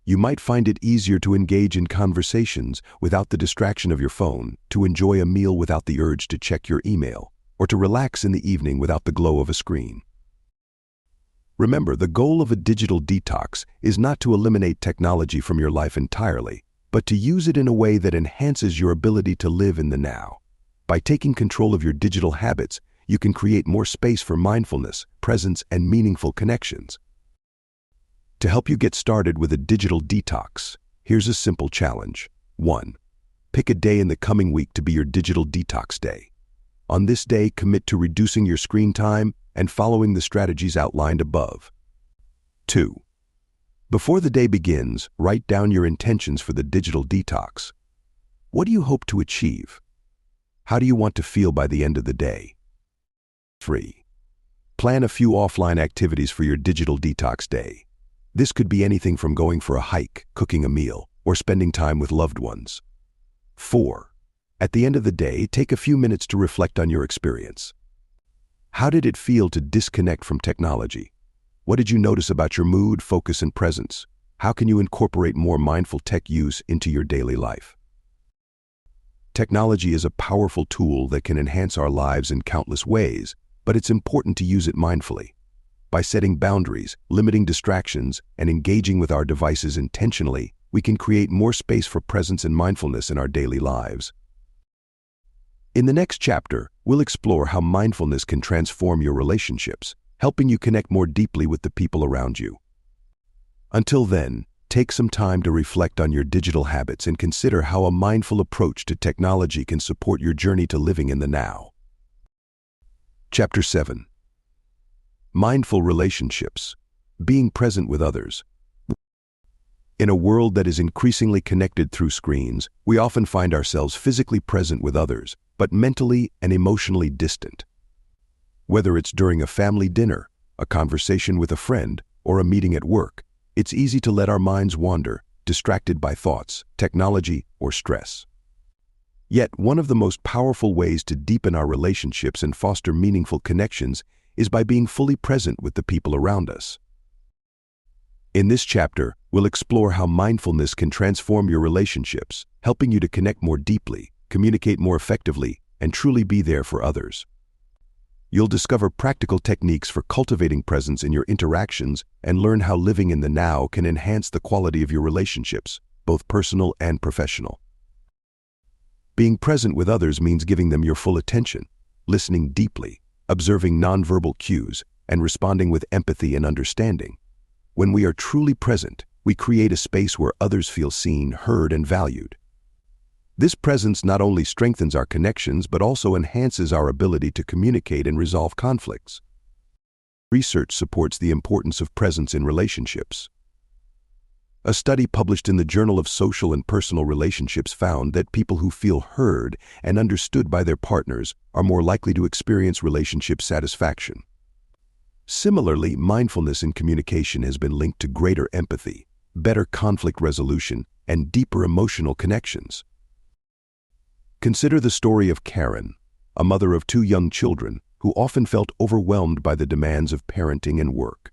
You might find it easier to engage in conversations without the distraction of your phone, to enjoy a meal without the urge to check your email, or to relax in the evening without the glow of a screen. Remember, the goal of a digital detox is not to eliminate technology from your life entirely, but to use it in a way that enhances your ability to live in the now. By taking control of your digital habits, you can create more space for mindfulness, presence, and meaningful connections. To help you get started with a digital detox, here's a simple challenge. 1. Pick a day in the coming week to be your digital detox day. On this day, commit to reducing your screen time and following the strategies outlined above. 2. Before the day begins, write down your intentions for the digital detox. What do you hope to achieve? How do you want to feel by the end of the day? 3. Plan a few offline activities for your digital detox day. This could be anything from going for a hike, cooking a meal, or spending time with loved ones. 4. At the end of the day, take a few minutes to reflect on your experience. How did it feel to disconnect from technology? What did you notice about your mood, focus, and presence? How can you incorporate more mindful tech use into your daily life? Technology is a powerful tool that can enhance our lives in countless ways, but it's important to use it mindfully. By setting boundaries, limiting distractions, and engaging with our devices intentionally, we can create more space for presence and mindfulness in our daily lives. In the next chapter, we'll explore how mindfulness can transform your relationships, helping you connect more deeply with the people around you. Until then, take some time to reflect on your digital habits and consider how a mindful approach to technology can support your journey to living in the now. Chapter 7. Mindful relationships. Being present with others. In a world that is increasingly connected through screens, we often find ourselves physically present with others, but mentally and emotionally distant. Whether it's during a family dinner, a conversation with a friend, or a meeting at work, it's easy to let our minds wander, distracted by thoughts, technology, or stress. Yet, one of the most powerful ways to deepen our relationships and foster meaningful connections is by being fully present with the people around us. In this chapter, we'll explore how mindfulness can transform your relationships, helping you to connect more deeply, communicate more effectively, and truly be there for others. You'll discover practical techniques for cultivating presence in your interactions and learn how living in the now can enhance the quality of your relationships, both personal and professional. Being present with others means giving them your full attention, listening deeply, observing nonverbal cues, and responding with empathy and understanding. When we are truly present, we create a space where others feel seen, heard, and valued. This presence not only strengthens our connections but also enhances our ability to communicate and resolve conflicts. Research supports the importance of presence in relationships. A study published in the Journal of Social and Personal Relationships found that people who feel heard and understood by their partners are more likely to experience relationship satisfaction. Similarly, mindfulness in communication has been linked to greater empathy, better conflict resolution, and deeper emotional connections. Consider the story of Karen, a mother of 2 young children who often felt overwhelmed by the demands of parenting and work.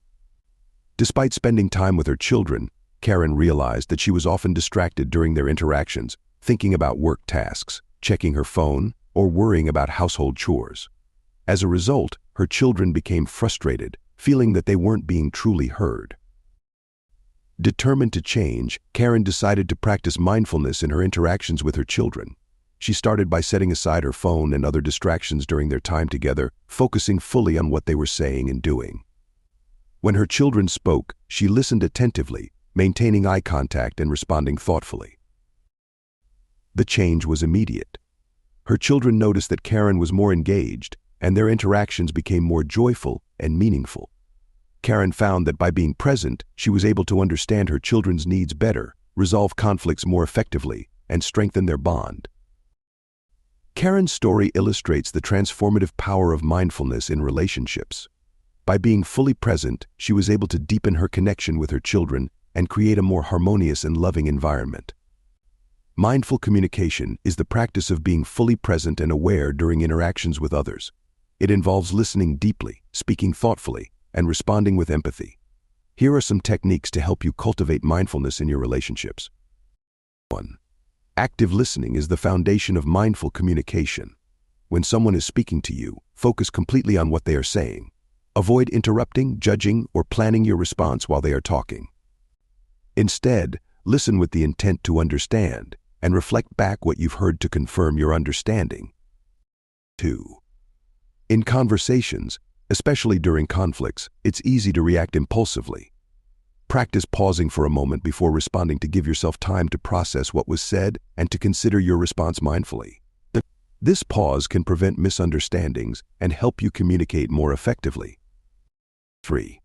Despite spending time with her children, Karen realized that she was often distracted during their interactions, thinking about work tasks, checking her phone, or worrying about household chores. As a result, her children became frustrated, feeling that they weren't being truly heard. Determined to change, Karen decided to practice mindfulness in her interactions with her children. She started by setting aside her phone and other distractions during their time together, focusing fully on what they were saying and doing. When her children spoke, she listened attentively, maintaining eye contact and responding thoughtfully. The change was immediate. Her children noticed that Karen was more engaged, and their interactions became more joyful and meaningful. Karen found that by being present, she was able to understand her children's needs better, resolve conflicts more effectively, and strengthen their bond. Karen's story illustrates the transformative power of mindfulness in relationships. By being fully present, she was able to deepen her connection with her children and create a more harmonious and loving environment. Mindful communication is the practice of being fully present and aware during interactions with others. It involves listening deeply, speaking thoughtfully, and responding with empathy. Here are some techniques to help you cultivate mindfulness in your relationships. 1. Active listening is the foundation of mindful communication. When someone is speaking to you, focus completely on what they are saying. Avoid interrupting, judging, or planning your response while they are talking. Instead, listen with the intent to understand and reflect back what you've heard to confirm your understanding. 2. In conversations, especially during conflicts, it's easy to react impulsively. Practice pausing for a moment before responding to give yourself time to process what was said and to consider your response mindfully. This pause can prevent misunderstandings and help you communicate more effectively. 3.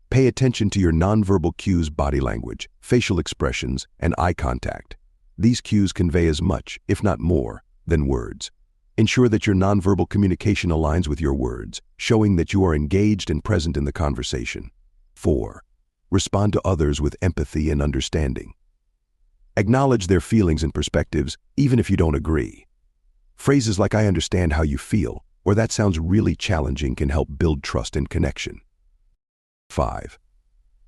Pay attention to your nonverbal cues, body language, facial expressions, and eye contact. These cues convey as much, if not more, than words. Ensure that your nonverbal communication aligns with your words, showing that you are engaged and present in the conversation. 4. Respond to others with empathy and understanding. Acknowledge their feelings and perspectives, even if you don't agree. Phrases like "I understand how you feel" or "that sounds really challenging" can help build trust and connection. 5.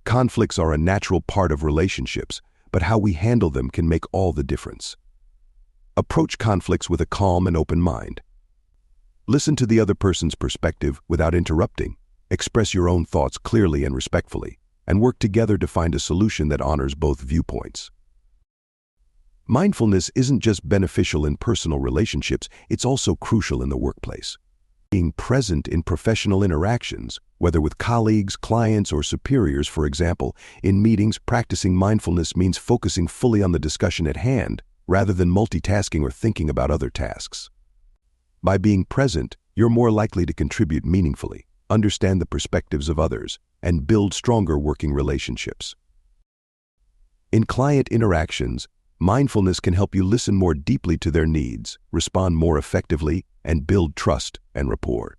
Conflicts are a natural part of relationships, but how we handle them can make all the difference. Approach conflicts with a calm and open mind. Listen to the other person's perspective without interrupting. Express your own thoughts clearly and respectfully, and work together to find a solution that honors both viewpoints. Mindfulness isn't just beneficial in personal relationships, it's also crucial in the workplace. Being present in professional interactions, whether with colleagues, clients, or superiors, for example, in meetings, practicing mindfulness means focusing fully on the discussion at hand, rather than multitasking or thinking about other tasks. By being present, you're more likely to contribute meaningfully, understand the perspectives of others, and build stronger working relationships. In client interactions, mindfulness can help you listen more deeply to their needs, respond more effectively, and build trust and rapport.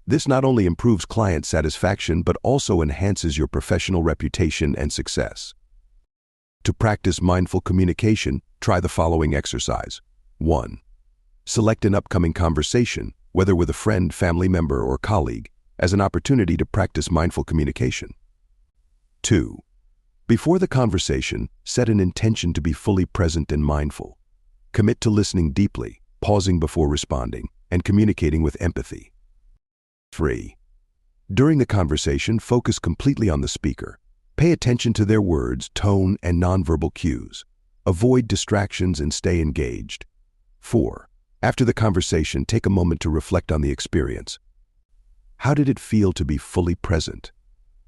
This not only improves client satisfaction but also enhances your professional reputation and success. To practice mindful communication, try the following exercise. 1. Select an upcoming conversation, whether with a friend, family member, or colleague, as an opportunity to practice mindful communication. 2. Before the conversation, set an intention to be fully present and mindful. Commit to listening deeply, pausing before responding, and communicating with empathy. 3. During the conversation, focus completely on the speaker. Pay attention to their words, tone, and nonverbal cues. Avoid distractions and stay engaged. 4. After the conversation, take a moment to reflect on the experience. How did it feel to be fully present?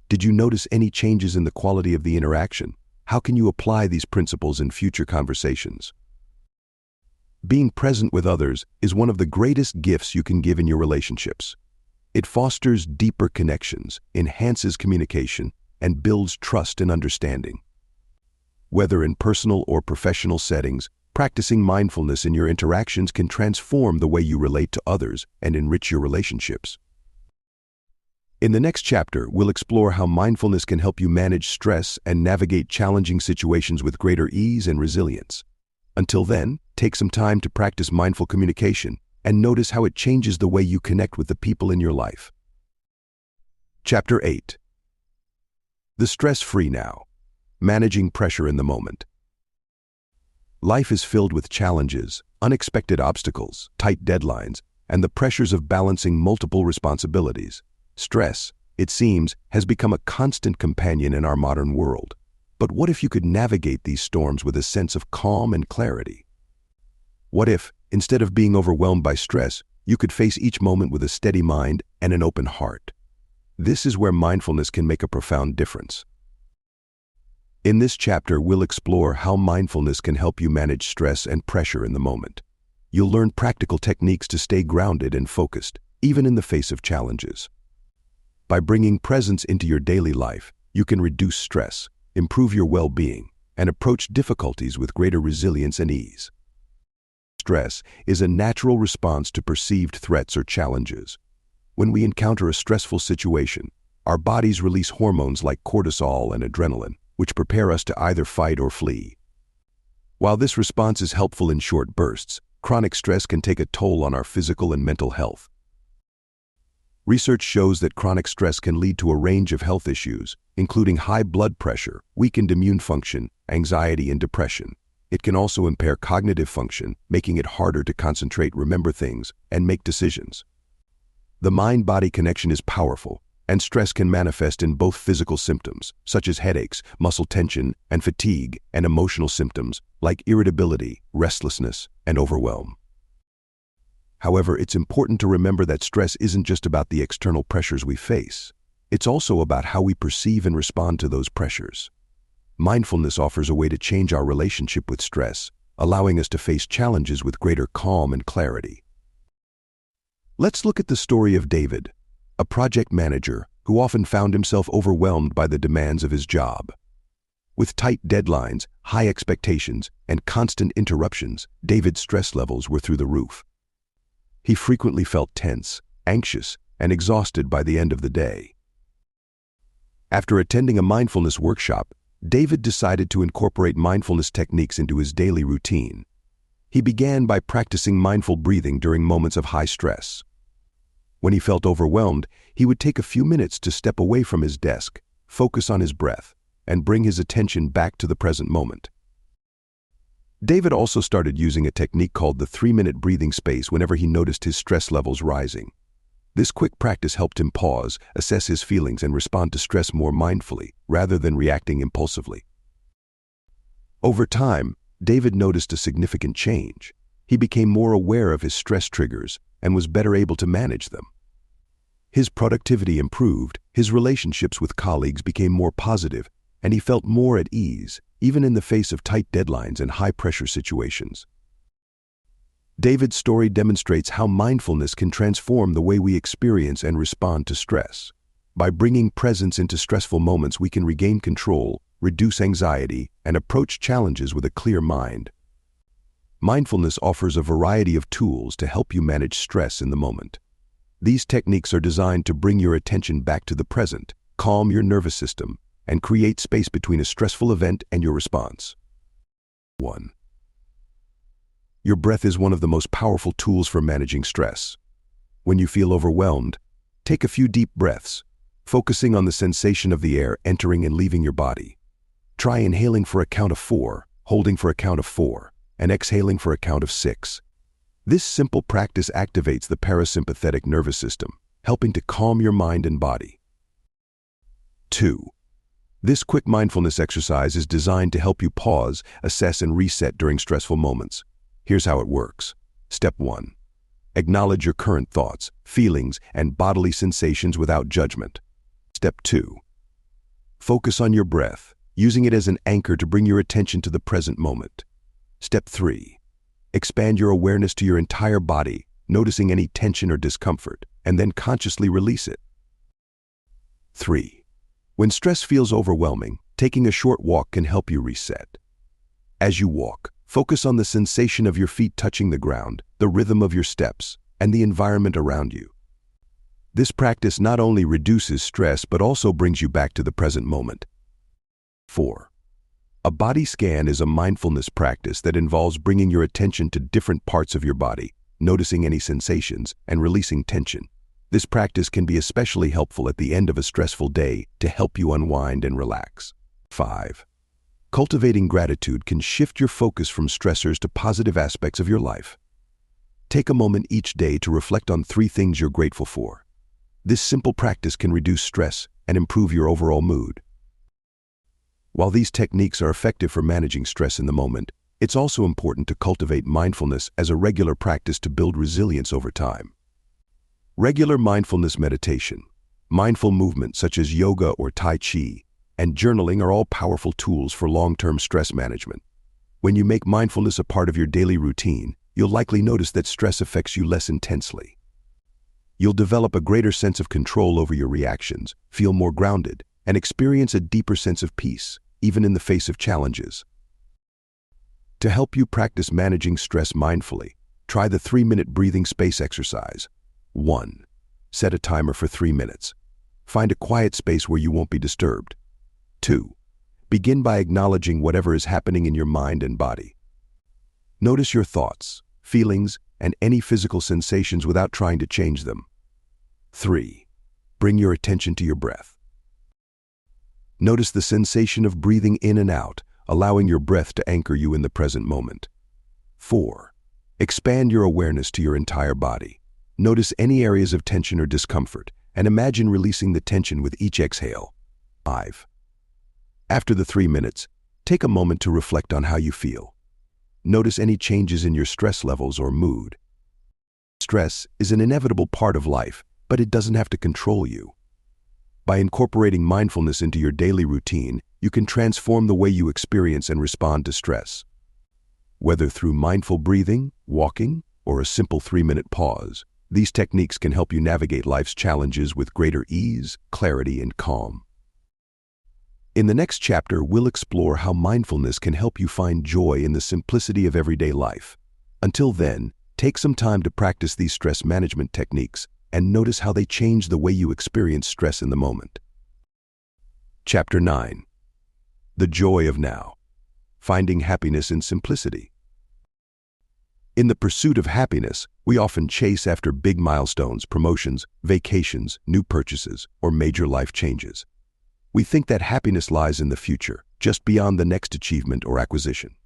Did you notice any changes in the quality of the interaction? How can you apply these principles in future conversations? Being present with others is one of the greatest gifts you can give in your relationships. It fosters deeper connections, enhances communication, and builds trust and understanding. Whether in personal or professional settings, practicing mindfulness in your interactions can transform the way you relate to others and enrich your relationships. In the next chapter, we'll explore how mindfulness can help you manage stress and navigate challenging situations with greater ease and resilience. Until then, take some time to practice mindful communication and notice how it changes the way you connect with the people in your life. Chapter 8. The Stress-Free Now. Managing Pressure in the Moment. Life is filled with challenges, unexpected obstacles, tight deadlines, and the pressures of balancing multiple responsibilities. Stress, it seems, has become a constant companion in our modern world. But what if you could navigate these storms with a sense of calm and clarity? What if, instead of being overwhelmed by stress, you could face each moment with a steady mind and an open heart? This is where mindfulness can make a profound difference. In this chapter, we'll explore how mindfulness can help you manage stress and pressure in the moment. You'll learn practical techniques to stay grounded and focused, even in the face of challenges. By bringing presence into your daily life, you can reduce stress, improve your well-being, and approach difficulties with greater resilience and ease. Stress is a natural response to perceived threats or challenges. When we encounter a stressful situation, our bodies release hormones like cortisol and adrenaline, which prepare us to either fight or flee. While this response is helpful in short bursts, chronic stress can take a toll on our physical and mental health. Research shows that chronic stress can lead to a range of health issues, including high blood pressure, weakened immune function, anxiety, and depression. It can also impair cognitive function, making it harder to concentrate, remember things, and make decisions. The mind-body connection is powerful, and stress can manifest in both physical symptoms, such as headaches, muscle tension, and fatigue, and emotional symptoms, like irritability, restlessness, and overwhelm. However, it's important to remember that stress isn't just about the external pressures we face. It's also about how we perceive and respond to those pressures. Mindfulness offers a way to change our relationship with stress, allowing us to face challenges with greater calm and clarity. Let's look at the story of David, a project manager who often found himself overwhelmed by the demands of his job. With tight deadlines, high expectations, and constant interruptions, David's stress levels were through the roof. He frequently felt tense, anxious, and exhausted by the end of the day. After attending a mindfulness workshop, David decided to incorporate mindfulness techniques into his daily routine. He began by practicing mindful breathing during moments of high stress. When he felt overwhelmed, he would take a few minutes to step away from his desk, focus on his breath, and bring his attention back to the present moment. David also started using a technique called the 3-minute breathing space whenever he noticed his stress levels rising. This quick practice helped him pause, assess his feelings, and respond to stress more mindfully, rather than reacting impulsively. Over time, David noticed a significant change. He became more aware of his stress triggers and was better able to manage them. His productivity improved, his relationships with colleagues became more positive, and he felt more at ease, even in the face of tight deadlines and high-pressure situations. David's story demonstrates how mindfulness can transform the way we experience and respond to stress. By bringing presence into stressful moments, we can regain control, reduce anxiety, and approach challenges with a clear mind. Mindfulness offers a variety of tools to help you manage stress in the moment. These techniques are designed to bring your attention back to the present, calm your nervous system, and create space between a stressful event and your response. 1. Your breath is one of the most powerful tools for managing stress. When you feel overwhelmed, take a few deep breaths, focusing on the sensation of the air entering and leaving your body. Try inhaling for a count of 4, holding for a count of 4, and exhaling for a count of 6. This simple practice activates the parasympathetic nervous system, helping to calm your mind and body. 2. This quick mindfulness exercise is designed to help you pause, assess, and reset during stressful moments. Here's how it works. Step 1. Acknowledge your current thoughts, feelings, and bodily sensations without judgment. Step 2. Focus on your breath, using it as an anchor to bring your attention to the present moment. Step 3. Expand your awareness to your entire body, noticing any tension or discomfort, and then consciously release it. 3. When stress feels overwhelming, taking a short walk can help you reset. As you walk, focus on the sensation of your feet touching the ground, the rhythm of your steps, and the environment around you. This practice not only reduces stress but also brings you back to the present moment. 4. A body scan is a mindfulness practice that involves bringing your attention to different parts of your body, noticing any sensations, and releasing tension. This practice can be especially helpful at the end of a stressful day to help you unwind and relax. 5. Cultivating gratitude can shift your focus from stressors to positive aspects of your life. Take a moment each day to reflect on 3 things you're grateful for. This simple practice can reduce stress and improve your overall mood. While these techniques are effective for managing stress in the moment, it's also important to cultivate mindfulness as a regular practice to build resilience over time. Regular mindfulness meditation, mindful movement such as yoga or Tai Chi, and journaling are all powerful tools for long-term stress management. When you make mindfulness a part of your daily routine, you'll likely notice that stress affects you less intensely. You'll develop a greater sense of control over your reactions, feel more grounded, and experience a deeper sense of peace, even in the face of challenges. To help you practice managing stress mindfully, try the 3-minute breathing space exercise. 1. Set a timer for 3 minutes. Find a quiet space where you won't be disturbed. 2. Begin by acknowledging whatever is happening in your mind and body. Notice your thoughts, feelings, and any physical sensations without trying to change them. 3. Bring your attention to your breath. Notice the sensation of breathing in and out, allowing your breath to anchor you in the present moment. 4. Expand your awareness to your entire body. Notice any areas of tension or discomfort, and imagine releasing the tension with each exhale. 5. After the 3 minutes, take a moment to reflect on how you feel. Notice any changes in your stress levels or mood. Stress is an inevitable part of life, but it doesn't have to control you. By incorporating mindfulness into your daily routine, you can transform the way you experience and respond to stress. Whether through mindful breathing, walking, or a simple 3-minute pause, these techniques can help you navigate life's challenges with greater ease, clarity, and calm. In the next chapter, we'll explore how mindfulness can help you find joy in the simplicity of everyday life. Until then, take some time to practice these stress management techniques and notice how they change the way you experience stress in the moment. Chapter 9. The joy of now. Finding happiness in simplicity. In the pursuit of happiness, we often chase after big milestones, promotions, vacations, new purchases, or major life changes. We think that happiness lies in the future, just beyond the next achievement or acquisition.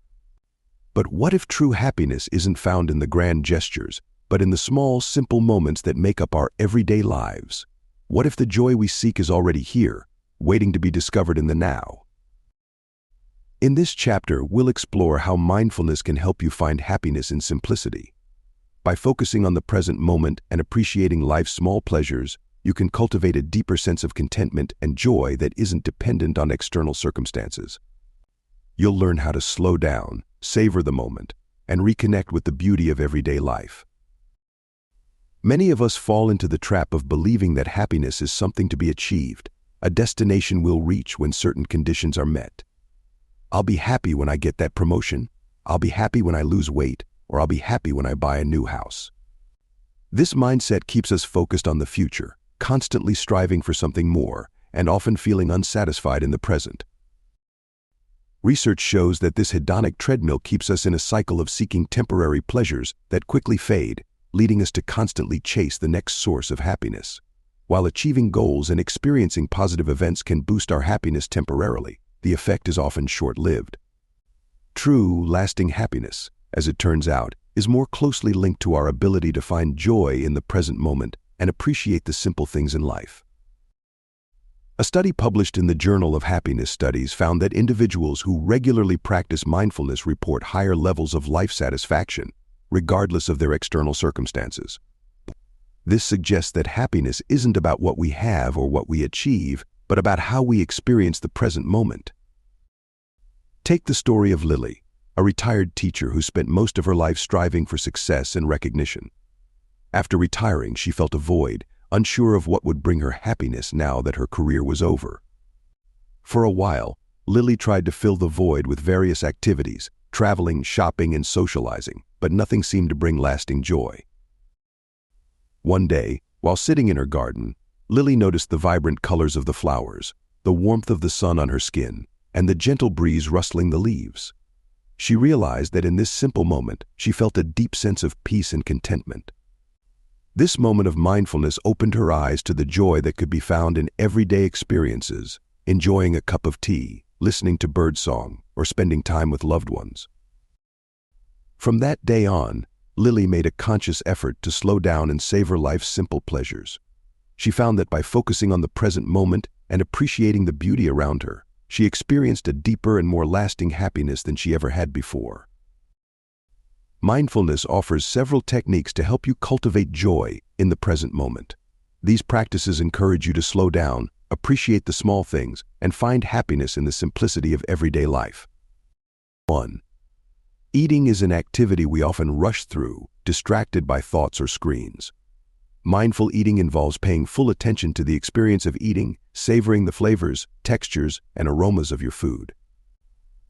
But what if true happiness isn't found in the grand gestures, but in the small, simple moments that make up our everyday lives? What if the joy we seek is already here, waiting to be discovered in the now? In this chapter, we'll explore how mindfulness can help you find happiness in simplicity. By focusing on the present moment and appreciating life's small pleasures, you can cultivate a deeper sense of contentment and joy that isn't dependent on external circumstances. You'll learn how to slow down, savor the moment, and reconnect with the beauty of everyday life. Many of us fall into the trap of believing that happiness is something to be achieved, a destination we'll reach when certain conditions are met. I'll be happy when I get that promotion, I'll be happy when I lose weight, or I'll be happy when I buy a new house. This mindset keeps us focused on the future, constantly striving for something more, and often feeling unsatisfied in the present. Research shows that this hedonic treadmill keeps us in a cycle of seeking temporary pleasures that quickly fade, leading us to constantly chase the next source of happiness. While achieving goals and experiencing positive events can boost our happiness temporarily, the effect is often short-lived. True, lasting happiness, as it turns out, is more closely linked to our ability to find joy in the present moment and appreciate the simple things in life. A study published in the Journal of Happiness Studies found that individuals who regularly practice mindfulness report higher levels of life satisfaction, regardless of their external circumstances. This suggests that happiness isn't about what we have or what we achieve, but about how we experience the present moment. Take the story of Lily, a retired teacher who spent most of her life striving for success and recognition. After retiring, she felt a void, unsure of what would bring her happiness now that her career was over. For a while, Lily tried to fill the void with various activities, traveling, shopping, and socializing, but nothing seemed to bring lasting joy. One day, while sitting in her garden, Lily noticed the vibrant colors of the flowers, the warmth of the sun on her skin, and the gentle breeze rustling the leaves. She realized that in this simple moment, she felt a deep sense of peace and contentment. This moment of mindfulness opened her eyes to the joy that could be found in everyday experiences, enjoying a cup of tea, listening to birdsong, or spending time with loved ones. From that day on, Lily made a conscious effort to slow down and savor life's simple pleasures. She found that by focusing on the present moment and appreciating the beauty around her, she experienced a deeper and more lasting happiness than she ever had before. Mindfulness offers several techniques to help you cultivate joy in the present moment. These practices encourage you to slow down, appreciate the small things, and find happiness in the simplicity of everyday life. 1. Eating is an activity we often rush through, distracted by thoughts or screens. Mindful eating involves paying full attention to the experience of eating, savoring the flavors, textures, and aromas of your food.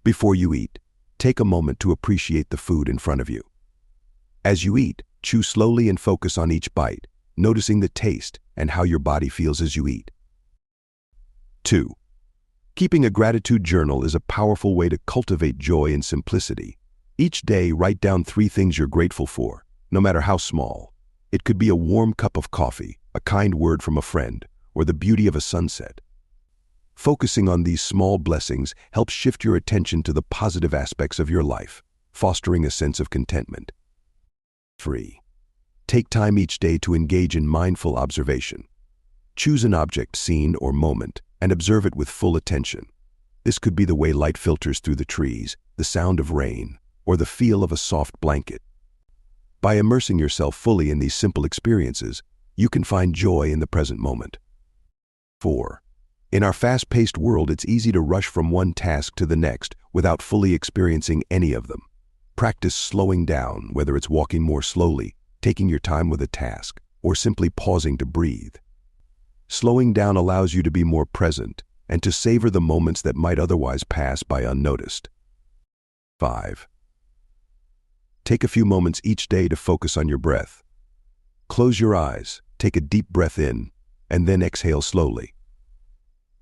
Before you eat, take a moment to appreciate the food in front of you. As you eat, chew slowly and focus on each bite, noticing the taste and how your body feels as you eat. 2. Keeping a gratitude journal is a powerful way to cultivate joy and simplicity. Each day, write down 3 things you're grateful for, no matter how small. It could be a warm cup of coffee, a kind word from a friend, or the beauty of a sunset. Focusing on these small blessings helps shift your attention to the positive aspects of your life, fostering a sense of contentment. 3. Take time each day to engage in mindful observation. Choose an object, scene, or moment, and observe it with full attention. This could be the way light filters through the trees, the sound of rain, or the feel of a soft blanket. By immersing yourself fully in these simple experiences, you can find joy in the present moment. 4. In our fast-paced world, it's easy to rush from one task to the next without fully experiencing any of them. Practice slowing down, whether it's walking more slowly, taking your time with a task, or simply pausing to breathe. Slowing down allows you to be more present and to savor the moments that might otherwise pass by unnoticed. 5. Take a few moments each day to focus on your breath. Close your eyes, take a deep breath in, and then exhale slowly.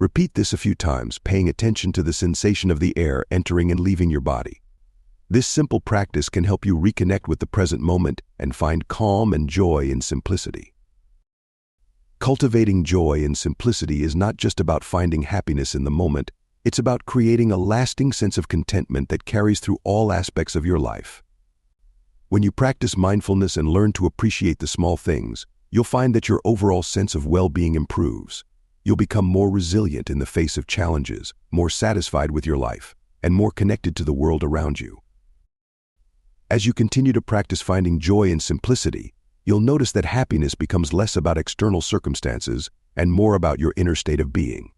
Repeat this a few times, paying attention to the sensation of the air entering and leaving your body. This simple practice can help you reconnect with the present moment and find calm and joy in simplicity. Cultivating joy in simplicity is not just about finding happiness in the moment, it's about creating a lasting sense of contentment that carries through all aspects of your life. When you practice mindfulness and learn to appreciate the small things, you'll find that your overall sense of well-being improves. You'll become more resilient in the face of challenges, more satisfied with your life, and more connected to the world around you. As you continue to practice finding joy in simplicity, you'll notice that happiness becomes less about external circumstances and more about your inner state of being.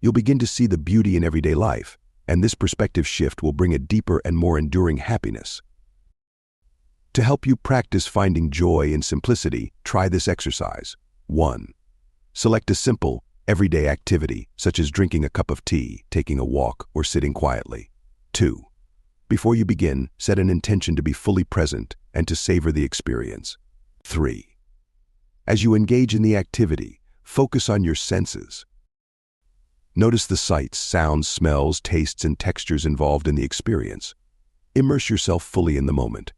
You'll begin to see the beauty in everyday life, and this perspective shift will bring a deeper and more enduring happiness. To help you practice finding joy in simplicity, try this exercise. 1. Select a simple, everyday activity, such as drinking a cup of tea, taking a walk, or sitting quietly. 2. Before you begin, set an intention to be fully present and to savor the experience. 3. As you engage in the activity, focus on your senses. Notice the sights, sounds, smells, tastes, and textures involved in the experience. Immerse yourself fully in the moment.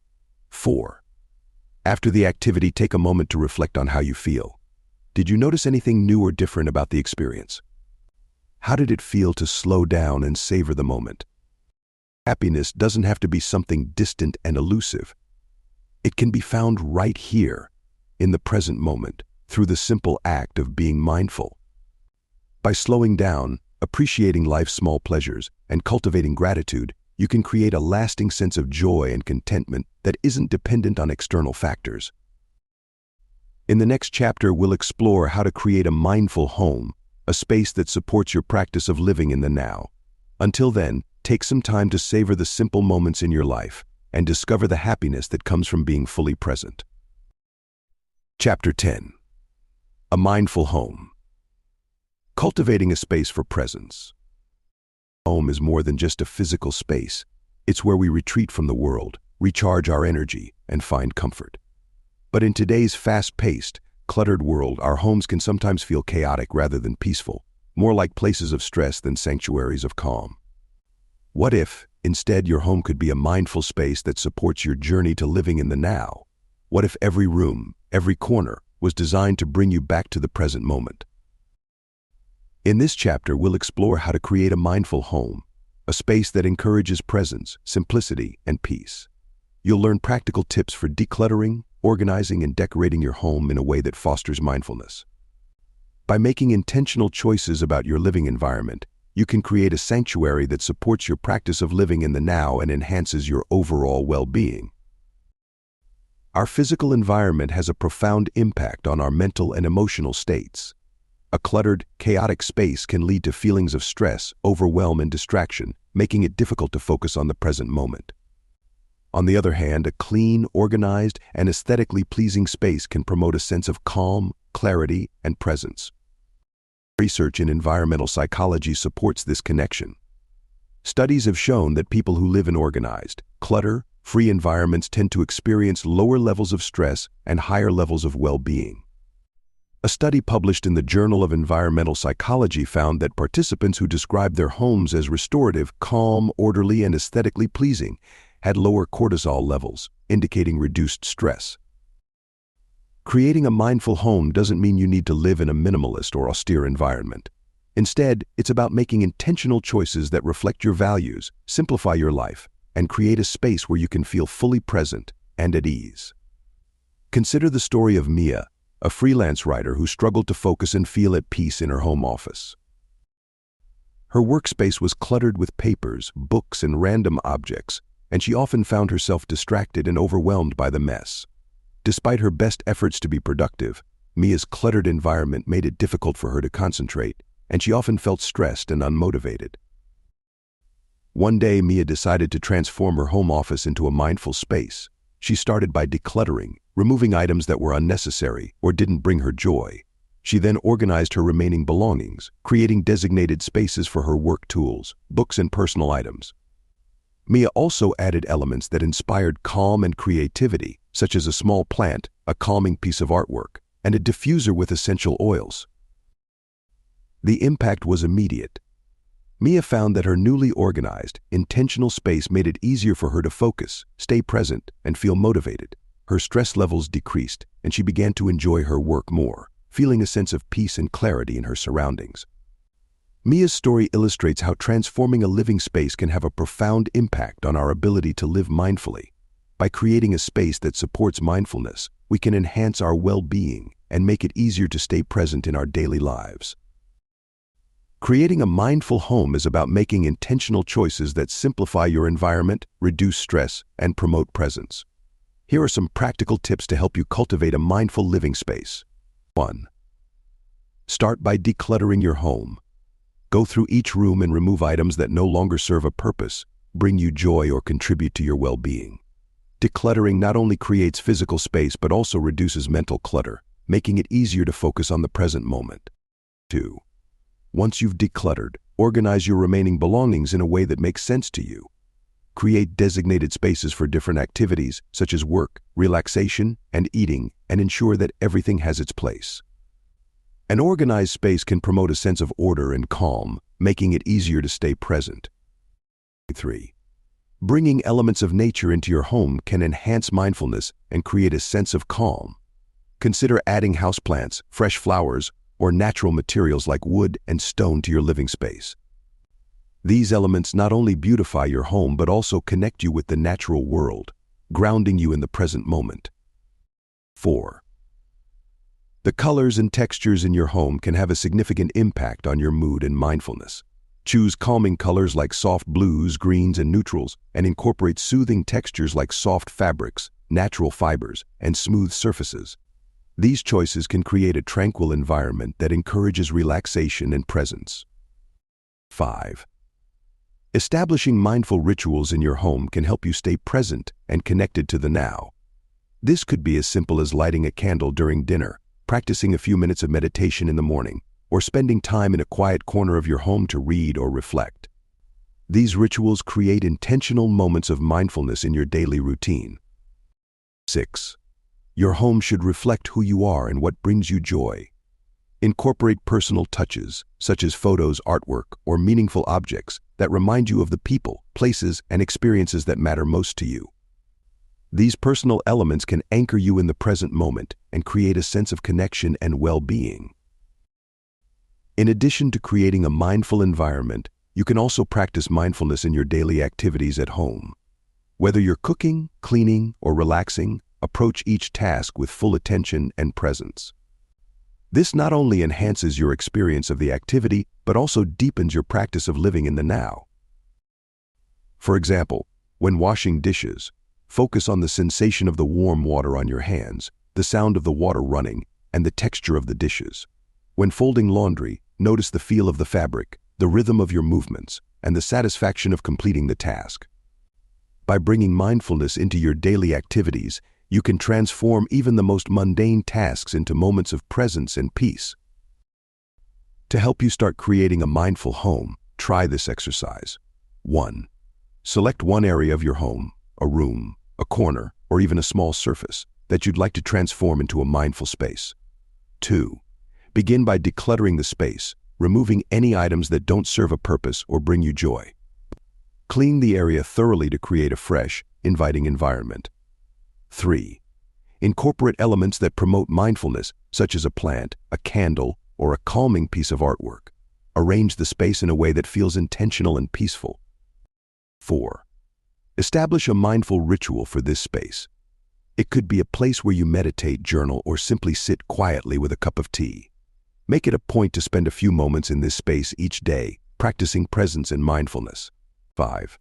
4. After the activity, take a moment to reflect on how you feel. Did you notice anything new or different about the experience? How did it feel to slow down and savor the moment? Happiness doesn't have to be something distant and elusive. It can be found right here, in the present moment, through the simple act of being mindful. By slowing down, appreciating life's small pleasures, and cultivating gratitude, you can create a lasting sense of joy and contentment that isn't dependent on external factors. In the next chapter, we'll explore how to create a mindful home, a space that supports your practice of living in the now. Until then, take some time to savor the simple moments in your life and discover the happiness that comes from being fully present. Chapter 10. A Mindful Home. Cultivating a space for presence. Home is more than just a physical space. It's where we retreat from the world, recharge our energy, and find comfort. But in today's fast-paced, cluttered world, our homes can sometimes feel chaotic rather than peaceful, more like places of stress than sanctuaries of calm. What if, instead, your home could be a mindful space that supports your journey to living in the now? What if every room, every corner, was designed to bring you back to the present moment? In this chapter, we'll explore how to create a mindful home, a space that encourages presence, simplicity, and peace. You'll learn practical tips for decluttering, organizing, and decorating your home in a way that fosters mindfulness. By making intentional choices about your living environment, you can create a sanctuary that supports your practice of living in the now and enhances your overall well-being. Our physical environment has a profound impact on our mental and emotional states. A cluttered, chaotic space can lead to feelings of stress, overwhelm, and distraction, making it difficult to focus on the present moment. On the other hand, a clean, organized, and aesthetically pleasing space can promote a sense of calm, clarity, and presence. Research in environmental psychology supports this connection. Studies have shown that people who live in organized, clutter-free environments tend to experience lower levels of stress and higher levels of well-being. A study published in the Journal of Environmental Psychology found that participants who described their homes as restorative, calm, orderly, and aesthetically pleasing had lower cortisol levels, indicating reduced stress. Creating a mindful home doesn't mean you need to live in a minimalist or austere environment. Instead, it's about making intentional choices that reflect your values, simplify your life, and create a space where you can feel fully present and at ease. Consider the story of Mia, a freelance writer who struggled to focus and feel at peace in her home office. Her workspace was cluttered with papers, books, and random objects, and she often found herself distracted and overwhelmed by the mess. Despite her best efforts to be productive, Mia's cluttered environment made it difficult for her to concentrate, and she often felt stressed and unmotivated. One day, Mia decided to transform her home office into a mindful space. She started by decluttering, removing items that were unnecessary or didn't bring her joy. She then organized her remaining belongings, creating designated spaces for her work tools, books, and personal items. Mia also added elements that inspired calm and creativity, such as a small plant, a calming piece of artwork, and a diffuser with essential oils. The impact was immediate. Mia found that her newly organized, intentional space made it easier for her to focus, stay present, and feel motivated. Her stress levels decreased, and she began to enjoy her work more, feeling a sense of peace and clarity in her surroundings. Mia's story illustrates how transforming a living space can have a profound impact on our ability to live mindfully. By creating a space that supports mindfulness, we can enhance our well-being and make it easier to stay present in our daily lives. Creating a mindful home is about making intentional choices that simplify your environment, reduce stress, and promote presence. Here are some practical tips to help you cultivate a mindful living space. 1. Start by decluttering your home. Go through each room and remove items that no longer serve a purpose, bring you joy, or contribute to your well-being. Decluttering not only creates physical space but also reduces mental clutter, making it easier to focus on the present moment. 2. Once you've decluttered, organize your remaining belongings in a way that makes sense to you. Create designated spaces for different activities, such as work, relaxation, and eating, and ensure that everything has its place. An organized space can promote a sense of order and calm, making it easier to stay present. 3. Bringing elements of nature into your home can enhance mindfulness and create a sense of calm. Consider adding houseplants, fresh flowers, or natural materials like wood and stone to your living space. These elements not only beautify your home but also connect you with the natural world, grounding you in the present moment. 4. The colors and textures in your home can have a significant impact on your mood and mindfulness. Choose calming colors like soft blues, greens, and neutrals, and incorporate soothing textures like soft fabrics, natural fibers, and smooth surfaces. These choices can create a tranquil environment that encourages relaxation and presence. 5. Establishing mindful rituals in your home can help you stay present and connected to the now. This could be as simple as lighting a candle during dinner, practicing a few minutes of meditation in the morning, or spending time in a quiet corner of your home to read or reflect. These rituals create intentional moments of mindfulness in your daily routine. 6. Your home should reflect who you are and what brings you joy. Incorporate personal touches, such as photos, artwork, or meaningful objects that remind you of the people, places, and experiences that matter most to you. These personal elements can anchor you in the present moment and create a sense of connection and well-being. In addition to creating a mindful environment, you can also practice mindfulness in your daily activities at home. Whether you're cooking, cleaning, or relaxing, approach each task with full attention and presence. This not only enhances your experience of the activity, but also deepens your practice of living in the now. For example, when washing dishes, focus on the sensation of the warm water on your hands, the sound of the water running, and the texture of the dishes. When folding laundry, notice the feel of the fabric, the rhythm of your movements, and the satisfaction of completing the task. By bringing mindfulness into your daily activities, you can transform even the most mundane tasks into moments of presence and peace. To help you start creating a mindful home, try this exercise. 1. Select one area of your home, a room, a corner, or even a small surface, that you'd like to transform into a mindful space. 2. Begin by decluttering the space, removing any items that don't serve a purpose or bring you joy. Clean the area thoroughly to create a fresh, inviting environment. 3. Incorporate elements that promote mindfulness, such as a plant, a candle, or a calming piece of artwork. Arrange the space in a way that feels intentional and peaceful. 4. Establish a mindful ritual for this space. It could be a place where you meditate, journal, or simply sit quietly with a cup of tea. Make it a point to spend a few moments in this space each day, practicing presence and mindfulness. 5.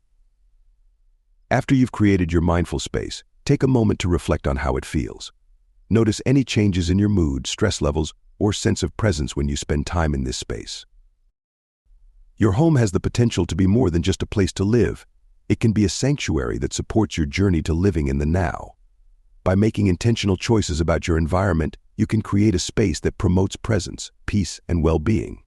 After you've created your mindful space, take a moment to reflect on how it feels. Notice any changes in your mood, stress levels, or sense of presence when you spend time in this space. Your home has the potential to be more than just a place to live. It can be a sanctuary that supports your journey to living in the now. By making intentional choices about your environment, you can create a space that promotes presence, peace, and well-being.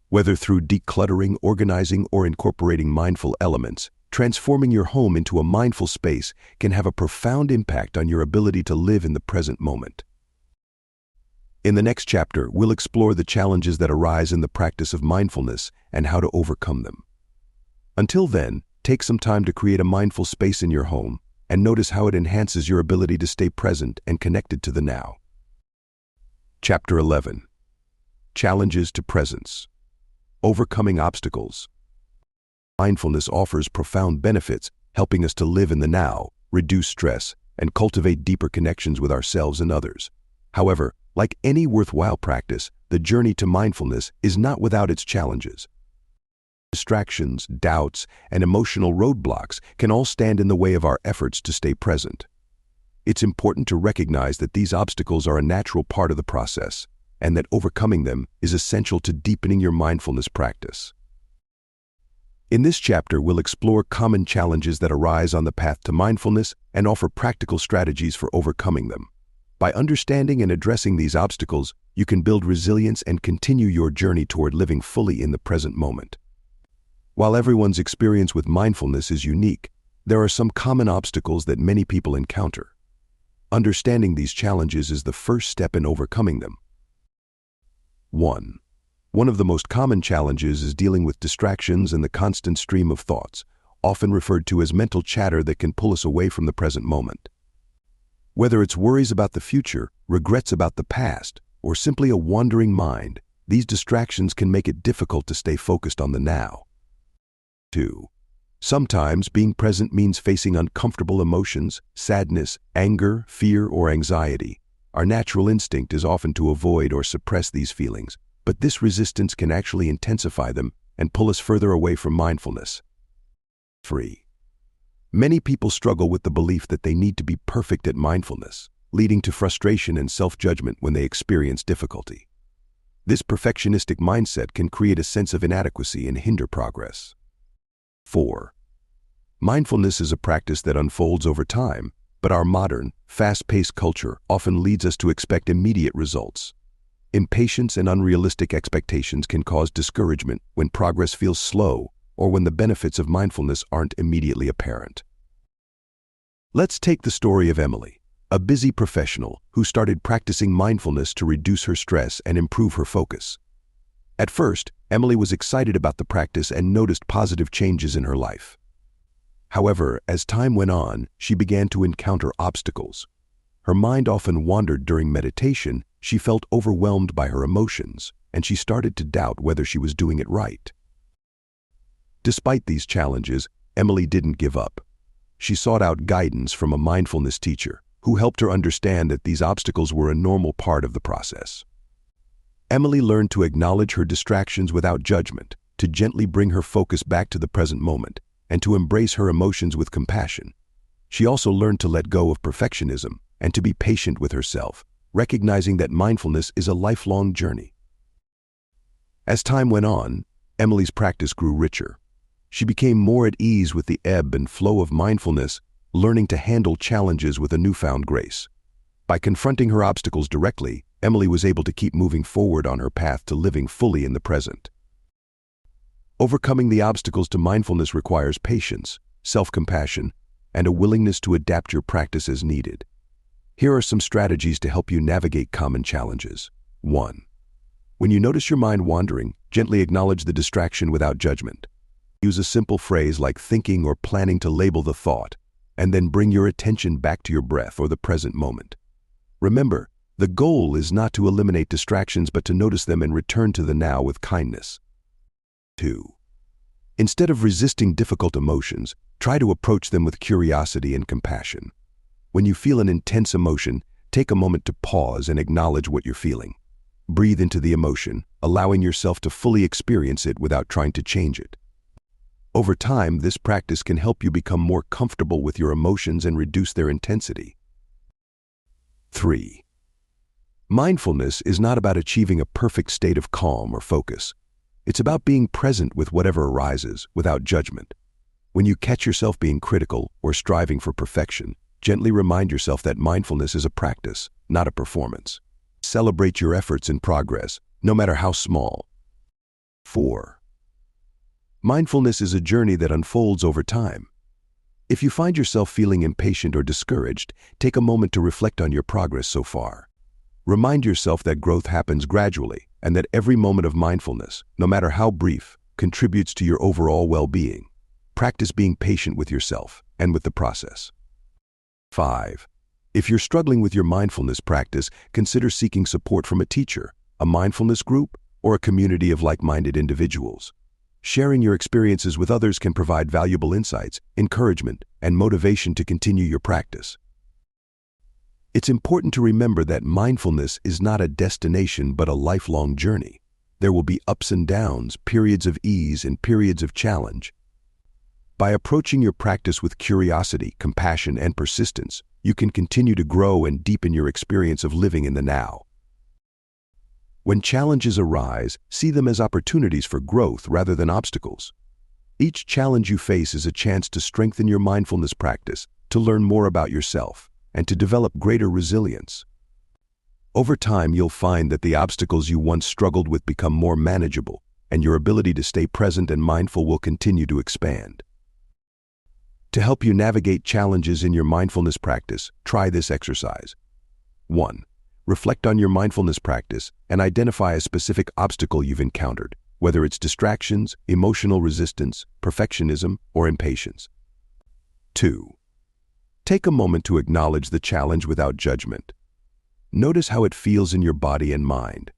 Whether through decluttering, organizing, or incorporating mindful elements, transforming your home into a mindful space can have a profound impact on your ability to live in the present moment. In the next chapter, we'll explore the challenges that arise in the practice of mindfulness and how to overcome them. Until then, take some time to create a mindful space in your home and notice how it enhances your ability to stay present and connected to the now. Chapter 11. Challenges to Presence. Overcoming Obstacles. Mindfulness offers profound benefits, helping us to live in the now, reduce stress, and cultivate deeper connections with ourselves and others. However, like any worthwhile practice, the journey to mindfulness is not without its challenges. Distractions, doubts, and emotional roadblocks can all stand in the way of our efforts to stay present. It's important to recognize that these obstacles are a natural part of the process, and that overcoming them is essential to deepening your mindfulness practice. In this chapter, we'll explore common challenges that arise on the path to mindfulness and offer practical strategies for overcoming them. By understanding and addressing these obstacles, you can build resilience and continue your journey toward living fully in the present moment. While everyone's experience with mindfulness is unique, there are some common obstacles that many people encounter. Understanding these challenges is the first step in overcoming them. 1. One of the most common challenges is dealing with distractions and the constant stream of thoughts, often referred to as mental chatter that can pull us away from the present moment. Whether it's worries about the future, regrets about the past, or simply a wandering mind, these distractions can make it difficult to stay focused on the now. 2. Sometimes being present means facing uncomfortable emotions, sadness, anger, fear, or anxiety. Our natural instinct is often to avoid or suppress these feelings, but this resistance can actually intensify them and pull us further away from mindfulness. 3. Many people struggle with the belief that they need to be perfect at mindfulness, leading to frustration and self-judgment when they experience difficulty. This perfectionistic mindset can create a sense of inadequacy and hinder progress. 4. Mindfulness is a practice that unfolds over time, but our modern, fast-paced culture often leads us to expect immediate results. Impatience and unrealistic expectations can cause discouragement when progress feels slow or when the benefits of mindfulness aren't immediately apparent. Let's take the story of Emily, a busy professional who started practicing mindfulness to reduce her stress and improve her focus. At first, Emily was excited about the practice and noticed positive changes in her life. However, as time went on, she began to encounter obstacles. Her mind often wandered during meditation, she felt overwhelmed by her emotions, and she started to doubt whether she was doing it right. Despite these challenges, Emily didn't give up. She sought out guidance from a mindfulness teacher who helped her understand that these obstacles were a normal part of the process. Emily learned to acknowledge her distractions without judgment, to gently bring her focus back to the present moment, and to embrace her emotions with compassion. She also learned to let go of perfectionism and to be patient with herself, recognizing that mindfulness is a lifelong journey. As time went on, Emily's practice grew richer. She became more at ease with the ebb and flow of mindfulness, learning to handle challenges with a newfound grace. By confronting her obstacles directly, Emily was able to keep moving forward on her path to living fully in the present. Overcoming the obstacles to mindfulness requires patience, self-compassion, and a willingness to adapt your practice as needed. Here are some strategies to help you navigate common challenges. 1. When you notice your mind wandering, gently acknowledge the distraction without judgment. Use a simple phrase like thinking or planning to label the thought, and then bring your attention back to your breath or the present moment. Remember, the goal is not to eliminate distractions but to notice them and return to the now with kindness. 2. Instead of resisting difficult emotions, try to approach them with curiosity and compassion. When you feel an intense emotion, take a moment to pause and acknowledge what you're feeling. Breathe into the emotion, allowing yourself to fully experience it without trying to change it. Over time, this practice can help you become more comfortable with your emotions and reduce their intensity. 3. Mindfulness is not about achieving a perfect state of calm or focus. It's about being present with whatever arises, without judgment. When you catch yourself being critical or striving for perfection, gently remind yourself that mindfulness is a practice, not a performance. Celebrate your efforts and progress, no matter how small. 4. Mindfulness is a journey that unfolds over time. If you find yourself feeling impatient or discouraged, take a moment to reflect on your progress so far. Remind yourself that growth happens gradually and that every moment of mindfulness, no matter how brief, contributes to your overall well-being. Practice being patient with yourself and with the process. 5. If you're struggling with your mindfulness practice, consider seeking support from a teacher, a mindfulness group, or a community of like-minded individuals. Sharing your experiences with others can provide valuable insights, encouragement, and motivation to continue your practice. It's important to remember that mindfulness is not a destination but a lifelong journey. There will be ups and downs, periods of ease, and periods of challenge. By approaching your practice with curiosity, compassion, and persistence, you can continue to grow and deepen your experience of living in the now. When challenges arise, see them as opportunities for growth rather than obstacles. Each challenge you face is a chance to strengthen your mindfulness practice, to learn more about yourself, and to develop greater resilience. Over time, you'll find that the obstacles you once struggled with become more manageable, and your ability to stay present and mindful will continue to expand. To help you navigate challenges in your mindfulness practice, try this exercise. 1. Reflect on your mindfulness practice and identify a specific obstacle you've encountered, whether it's distractions, emotional resistance, perfectionism, or impatience. 2. Take a moment to acknowledge the challenge without judgment. Notice how it feels in your body and mind.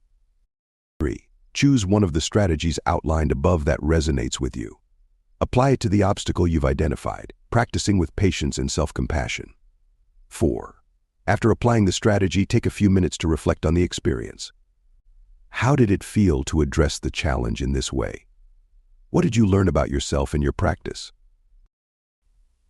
3. Choose one of the strategies outlined above that resonates with you. Apply it to the obstacle you've identified, practicing with patience and self-compassion. 4. After applying the strategy, take a few minutes to reflect on the experience. How did it feel to address the challenge in this way? What did you learn about yourself and your practice?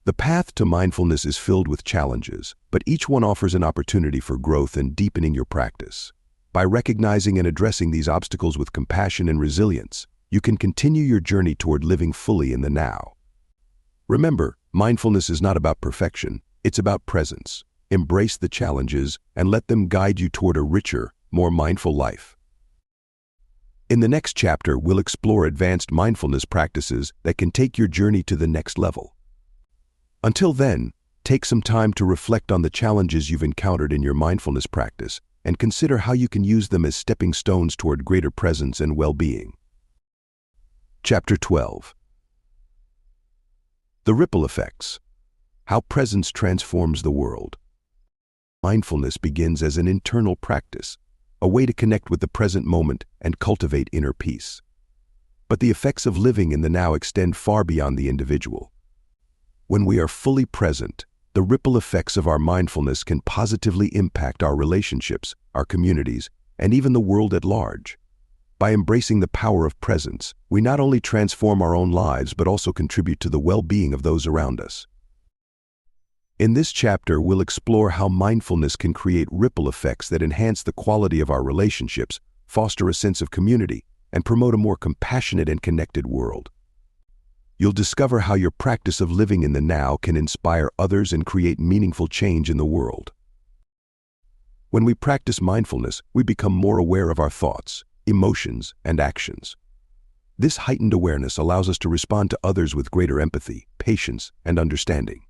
The path to mindfulness is filled with challenges, but each one offers an opportunity for growth and deepening your practice. By recognizing and addressing these obstacles with compassion and resilience, you can continue your journey toward living fully in the now. Remember, mindfulness is not about perfection, it's about presence. Embrace the challenges and let them guide you toward a richer, more mindful life. In the next chapter, we'll explore advanced mindfulness practices that can take your journey to the next level. Until then, take some time to reflect on the challenges you've encountered in your mindfulness practice and consider how you can use them as stepping stones toward greater presence and well-being. Chapter 12. The Ripple Effects. How Presence Transforms the World. Mindfulness begins as an internal practice, a way to connect with the present moment and cultivate inner peace. But the effects of living in the now extend far beyond the individual. When we are fully present, the ripple effects of our mindfulness can positively impact our relationships, our communities, and even the world at large. By embracing the power of presence, we not only transform our own lives but also contribute to the well-being of those around us. In this chapter, we'll explore how mindfulness can create ripple effects that enhance the quality of our relationships, foster a sense of community, and promote a more compassionate and connected world. You'll discover how your practice of living in the now can inspire others and create meaningful change in the world. When we practice mindfulness, we become more aware of our thoughts, emotions, and actions. This heightened awareness allows us to respond to others with greater empathy, patience, and understanding.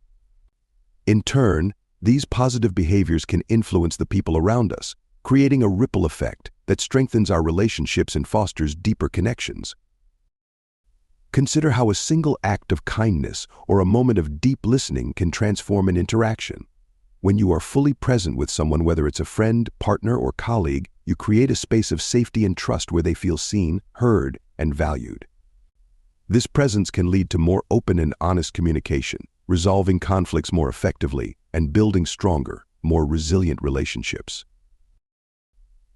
In turn, these positive behaviors can influence the people around us, creating a ripple effect that strengthens our relationships and fosters deeper connections. Consider how a single act of kindness or a moment of deep listening can transform an interaction. When you are fully present with someone, whether it's a friend, partner, or colleague, you create a space of safety and trust where they feel seen, heard, and valued. This presence can lead to more open and honest communication, resolving conflicts more effectively, and building stronger, more resilient relationships.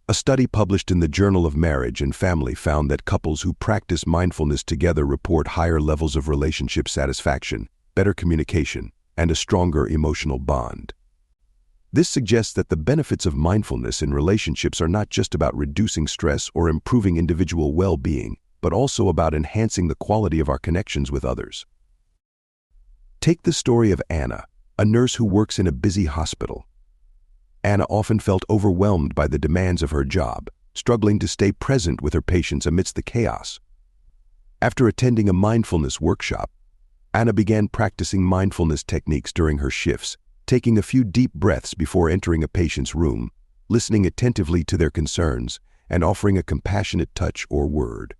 A study published in the Journal of Marriage and Family found that couples who practice mindfulness together report higher levels of relationship satisfaction, better communication, and a stronger emotional bond. This suggests that the benefits of mindfulness in relationships are not just about reducing stress or improving individual well-being, but also about enhancing the quality of our connections with others. Take the story of Anna, a nurse who works in a busy hospital. Anna often felt overwhelmed by the demands of her job, struggling to stay present with her patients amidst the chaos. After attending a mindfulness workshop, Anna began practicing mindfulness techniques during her shifts, taking a few deep breaths before entering a patient's room, listening attentively to their concerns, and offering a compassionate touch or word.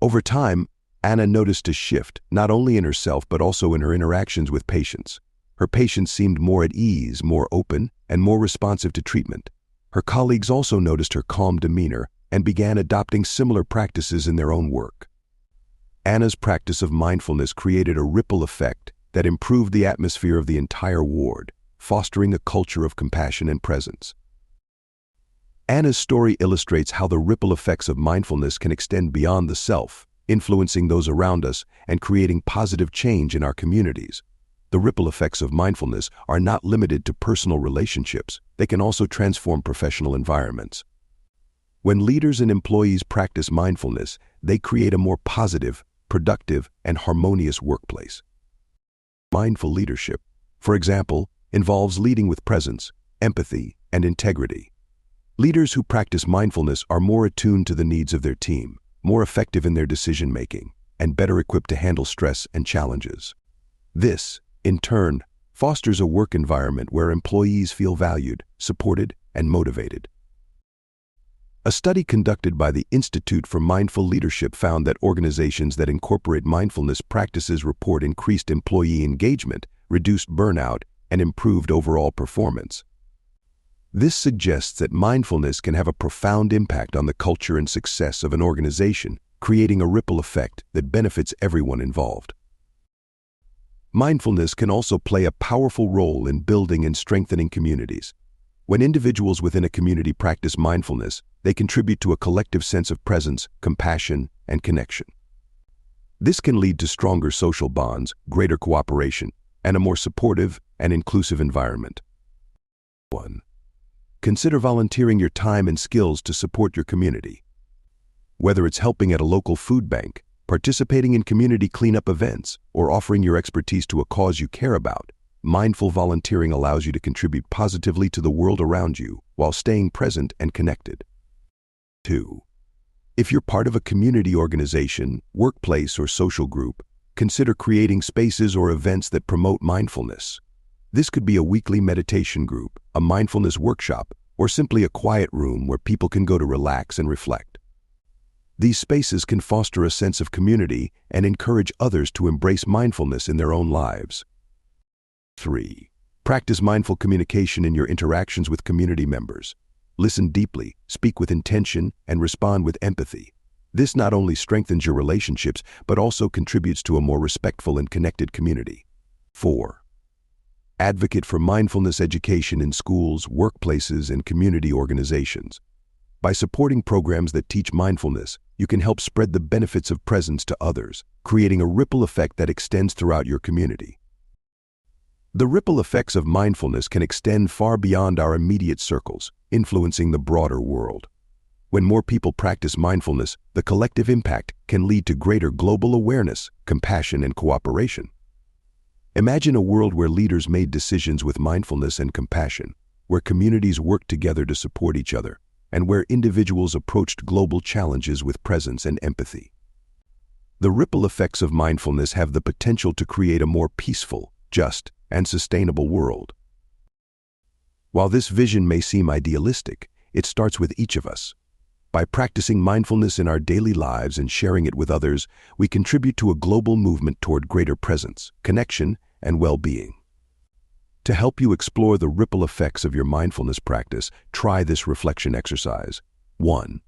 Over time, Anna noticed a shift, not only in herself but also in her interactions with patients. Her patients seemed more at ease, more open, and more responsive to treatment. Her colleagues also noticed her calm demeanor and began adopting similar practices in their own work. Anna's practice of mindfulness created a ripple effect that improved the atmosphere of the entire ward, fostering a culture of compassion and presence. Anna's story illustrates how the ripple effects of mindfulness can extend beyond the self, influencing those around us and creating positive change in our communities. The ripple effects of mindfulness are not limited to personal relationships. They can also transform professional environments. When leaders and employees practice mindfulness, they create a more positive, productive, and harmonious workplace. Mindful leadership, for example, involves leading with presence, empathy, and integrity. Leaders who practice mindfulness are more attuned to the needs of their team, more effective in their decision-making, and better equipped to handle stress and challenges. This, in turn, fosters a work environment where employees feel valued, supported, and motivated. A study conducted by the Institute for Mindful Leadership found that organizations that incorporate mindfulness practices report increased employee engagement, reduced burnout, and improved overall performance. This suggests that mindfulness can have a profound impact on the culture and success of an organization, creating a ripple effect that benefits everyone involved. Mindfulness can also play a powerful role in building and strengthening communities. When individuals within a community practice mindfulness, they contribute to a collective sense of presence, compassion, and connection. This can lead to stronger social bonds, greater cooperation, and a more supportive and inclusive environment. 1. Consider volunteering your time and skills to support your community. Whether it's helping at a local food bank, participating in community cleanup events, or offering your expertise to a cause you care about, mindful volunteering allows you to contribute positively to the world around you while staying present and connected. 2. If you're part of a community organization, workplace, or social group, consider creating spaces or events that promote mindfulness. This could be a weekly meditation group, a mindfulness workshop, or simply a quiet room where people can go to relax and reflect. These spaces can foster a sense of community and encourage others to embrace mindfulness in their own lives. 3. Practice mindful communication in your interactions with community members. Listen deeply, speak with intention, and respond with empathy. This not only strengthens your relationships, but also contributes to a more respectful and connected community. 4. Advocate for mindfulness education in schools, workplaces, and community organizations. By supporting programs that teach mindfulness, you can help spread the benefits of presence to others, creating a ripple effect that extends throughout your community. The ripple effects of mindfulness can extend far beyond our immediate circles, influencing the broader world. When more people practice mindfulness, the collective impact can lead to greater global awareness, compassion, and cooperation. Imagine a world where leaders made decisions with mindfulness and compassion, where communities worked together to support each other, and where individuals approached global challenges with presence and empathy. The ripple effects of mindfulness have the potential to create a more peaceful, just, and sustainable world. While this vision may seem idealistic, it starts with each of us. By practicing mindfulness in our daily lives and sharing it with others, we contribute to a global movement toward greater presence, connection, and well-being. To help you explore the ripple effects of your mindfulness practice, try this reflection exercise. 1.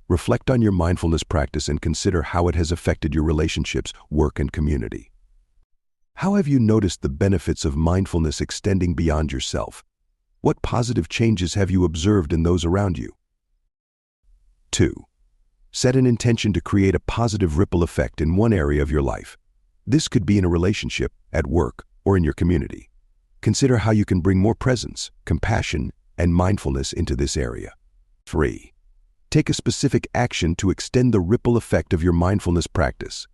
Reflect on your mindfulness practice and consider how it has affected your relationships, work, and community. How have you noticed the benefits of mindfulness extending beyond yourself? What positive changes have you observed in those around you? 2. Set an intention to create a positive ripple effect in one area of your life. This could be in a relationship, at work, or in your community. Consider how you can bring more presence, compassion, and mindfulness into this area. 3. Take a specific action to extend the ripple effect of your mindfulness practice.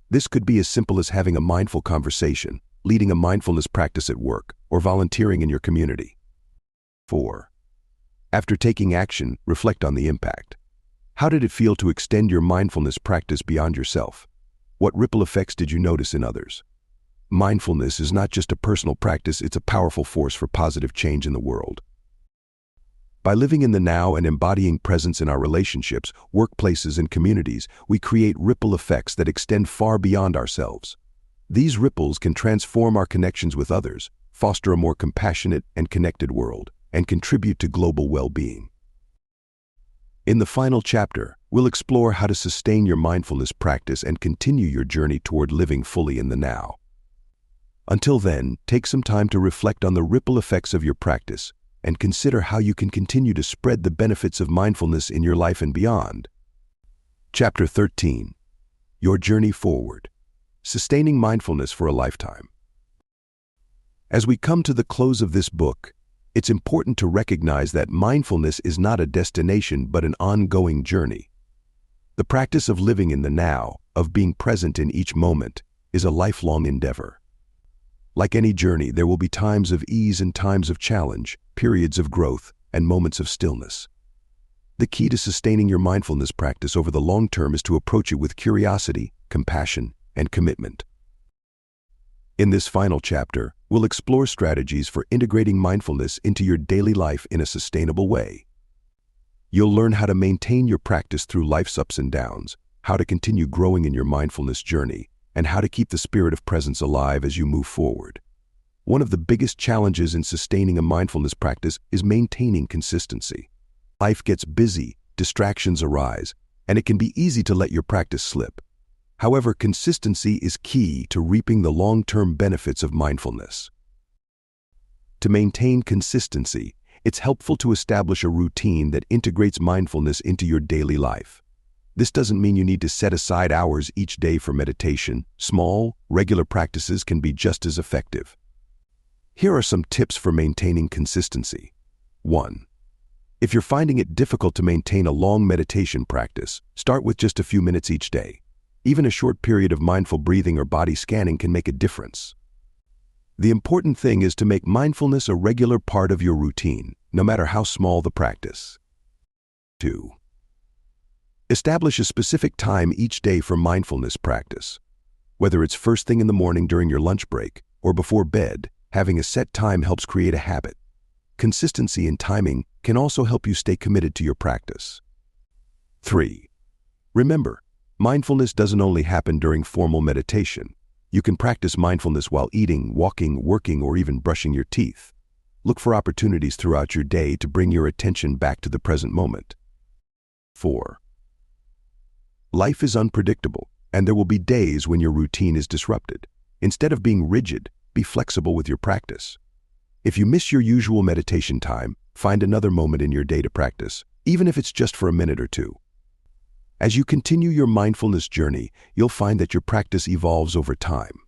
This could be as simple as having a mindful conversation, leading a mindfulness practice at work, or volunteering in your community. 4. After taking action, reflect on the impact. How did it feel to extend your mindfulness practice beyond yourself? What ripple effects did you notice in others? Mindfulness is not just a personal practice, it's a powerful force for positive change in the world. By living in the now and embodying presence in our relationships, workplaces, and communities, we create ripple effects that extend far beyond ourselves. These ripples can transform our connections with others, foster a more compassionate and connected world, and contribute to global well-being. In the final chapter, we'll explore how to sustain your mindfulness practice and continue your journey toward living fully in the now. Until then, take some time to reflect on the ripple effects of your practice and consider how you can continue to spread the benefits of mindfulness in your life and beyond. Chapter 13. Your Journey Forward. Sustaining Mindfulness for a Lifetime. As we come to the close of this book, it's important to recognize that mindfulness is not a destination but an ongoing journey. The practice of living in the now, of being present in each moment, is a lifelong endeavor. Like any journey, there will be times of ease and times of challenge, periods of growth, and moments of stillness. The key to sustaining your mindfulness practice over the long term is to approach it with curiosity, compassion, and commitment. In this final chapter, we'll explore strategies for integrating mindfulness into your daily life in a sustainable way. You'll learn how to maintain your practice through life's ups and downs, how to continue growing in your mindfulness journey, and how to keep the spirit of presence alive as you move forward. One of the biggest challenges in sustaining a mindfulness practice is maintaining consistency. Life gets busy, distractions arise, and it can be easy to let your practice slip. However, consistency is key to reaping the long-term benefits of mindfulness. To maintain consistency, it's helpful to establish a routine that integrates mindfulness into your daily life. This doesn't mean you need to set aside hours each day for meditation. Small, regular practices can be just as effective. Here are some tips for maintaining consistency. 1. If you're finding it difficult to maintain a long meditation practice, start with just a few minutes each day. Even a short period of mindful breathing or body scanning can make a difference. The important thing is to make mindfulness a regular part of your routine, no matter how small the practice. 2. Establish a specific time each day for mindfulness practice. Whether it's first thing in the morning during your lunch break or before bed, having a set time helps create a habit. Consistency in timing can also help you stay committed to your practice. 3. Remember, mindfulness doesn't only happen during formal meditation. You can practice mindfulness while eating, walking, working, or even brushing your teeth. Look for opportunities throughout your day to bring your attention back to the present moment. 4. Life is unpredictable, and there will be days when your routine is disrupted. Instead of being rigid, be flexible with your practice. If you miss your usual meditation time, find another moment in your day to practice, even if it's just for a minute or two. As you continue your mindfulness journey, you'll find that your practice evolves over time.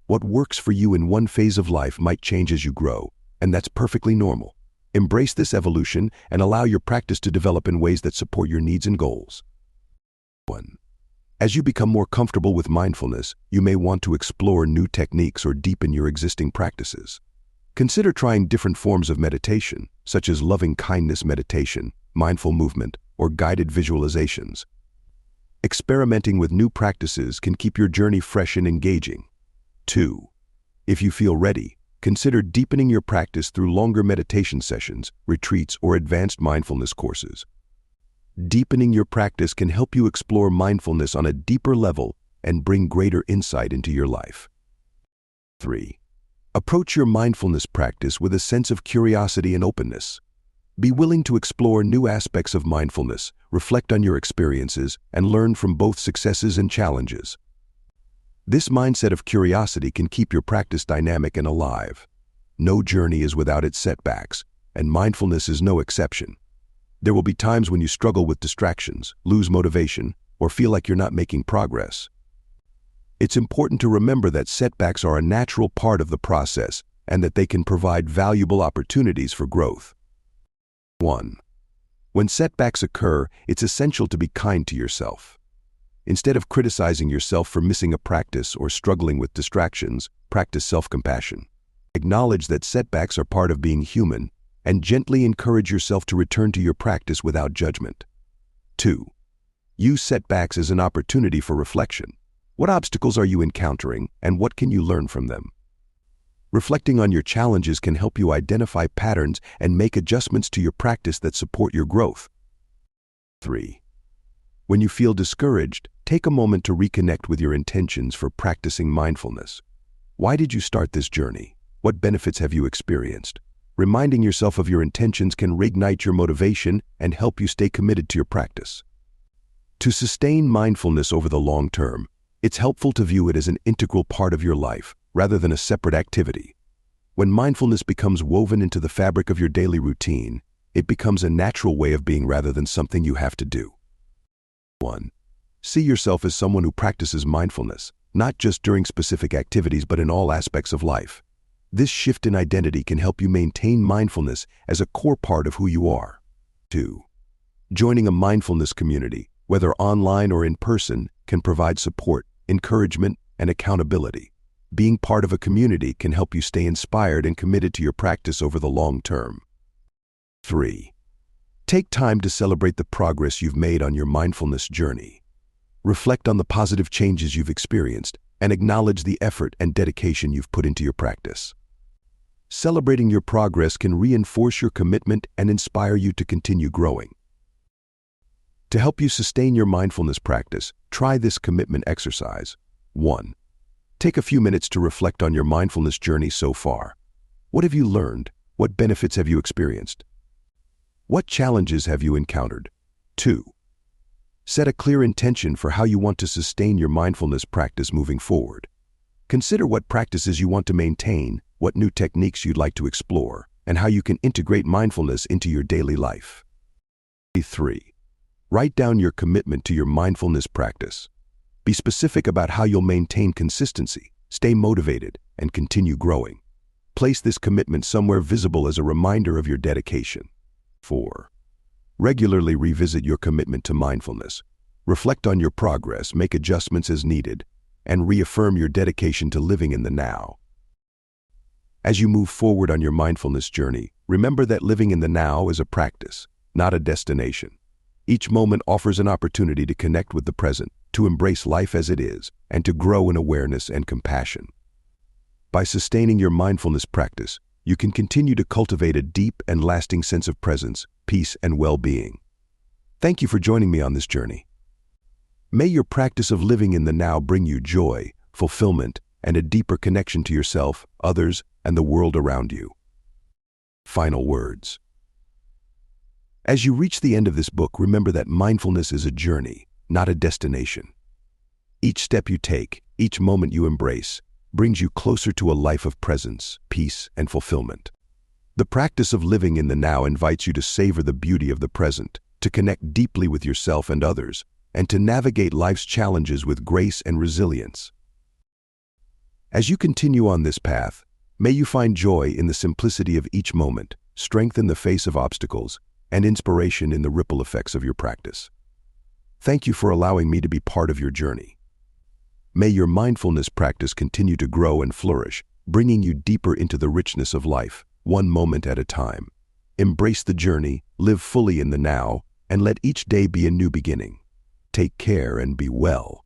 What works for you in one phase of life might change as you grow, and that's perfectly normal. Embrace this evolution and allow your practice to develop in ways that support your needs and goals. 1. As you become more comfortable with mindfulness, you may want to explore new techniques or deepen your existing practices. Consider trying different forms of meditation, such as loving kindness meditation, mindful movement, or guided visualizations. Experimenting with new practices can keep your journey fresh and engaging. 2. If you feel ready, consider deepening your practice through longer meditation sessions, retreats, or advanced mindfulness courses. Deepening your practice can help you explore mindfulness on a deeper level and bring greater insight into your life. 3. Approach your mindfulness practice with a sense of curiosity and openness. Be willing to explore new aspects of mindfulness, reflect on your experiences, and learn from both successes and challenges. This mindset of curiosity can keep your practice dynamic and alive. No journey is without its setbacks, and mindfulness is no exception. There will be times when you struggle with distractions, lose motivation, or feel like you're not making progress. It's important to remember that setbacks are a natural part of the process and that they can provide valuable opportunities for growth. 1. When setbacks occur, it's essential to be kind to yourself. Instead of criticizing yourself for missing a practice or struggling with distractions, practice self-compassion. Acknowledge that setbacks are part of being human and gently encourage yourself to return to your practice without judgment. 2. Use setbacks as an opportunity for reflection. What obstacles are you encountering, and what can you learn from them? Reflecting on your challenges can help you identify patterns and make adjustments to your practice that support your growth. 3. When you feel discouraged, take a moment to reconnect with your intentions for practicing mindfulness. Why did you start this journey? What benefits have you experienced? Reminding yourself of your intentions can reignite your motivation and help you stay committed to your practice. To sustain mindfulness over the long term, it's helpful to view it as an integral part of your life, rather than a separate activity. When mindfulness becomes woven into the fabric of your daily routine, it becomes a natural way of being rather than something you have to do. 1. See yourself as someone who practices mindfulness, not just during specific activities but in all aspects of life. This shift in identity can help you maintain mindfulness as a core part of who you are. 2. Joining a mindfulness community, whether online or in person, can provide support, encouragement, and accountability. Being part of a community can help you stay inspired and committed to your practice over the long term. 3. Take time to celebrate the progress you've made on your mindfulness journey. Reflect on the positive changes you've experienced and acknowledge the effort and dedication you've put into your practice. Celebrating your progress can reinforce your commitment and inspire you to continue growing. To help you sustain your mindfulness practice, try this commitment exercise. 1. Take a few minutes to reflect on your mindfulness journey so far. What have you learned? What benefits have you experienced? What challenges have you encountered? 2. Set a clear intention for how you want to sustain your mindfulness practice moving forward. Consider what practices you want to maintain, what new techniques you'd like to explore, and how you can integrate mindfulness into your daily life. 3. Write down your commitment to your mindfulness practice. Be specific about how you'll maintain consistency, stay motivated, and continue growing. Place this commitment somewhere visible as a reminder of your dedication. 4. Regularly revisit your commitment to mindfulness. Reflect on your progress, make adjustments as needed, and reaffirm your dedication to living in the now. As you move forward on your mindfulness journey, remember that living in the now is a practice, not a destination. Each moment offers an opportunity to connect with the present, to embrace life as it is, and to grow in awareness and compassion. By sustaining your mindfulness practice, you can continue to cultivate a deep and lasting sense of presence, peace, and well-being. Thank you for joining me on this journey. May your practice of living in the now bring you joy, fulfillment, and a deeper connection to yourself, others, and the world around you. Final words. As you reach the end of this book, remember that mindfulness is a journey, not a destination. Each step you take, each moment you embrace, brings you closer to a life of presence, peace, and fulfillment. The practice of living in the now invites you to savor the beauty of the present, to connect deeply with yourself and others, and to navigate life's challenges with grace and resilience. As you continue on this path, may you find joy in the simplicity of each moment, strength in the face of obstacles, and inspiration in the ripple effects of your practice. Thank you for allowing me to be part of your journey. May your mindfulness practice continue to grow and flourish, bringing you deeper into the richness of life, one moment at a time. Embrace the journey, live fully in the now, and let each day be a new beginning. Take care and be well.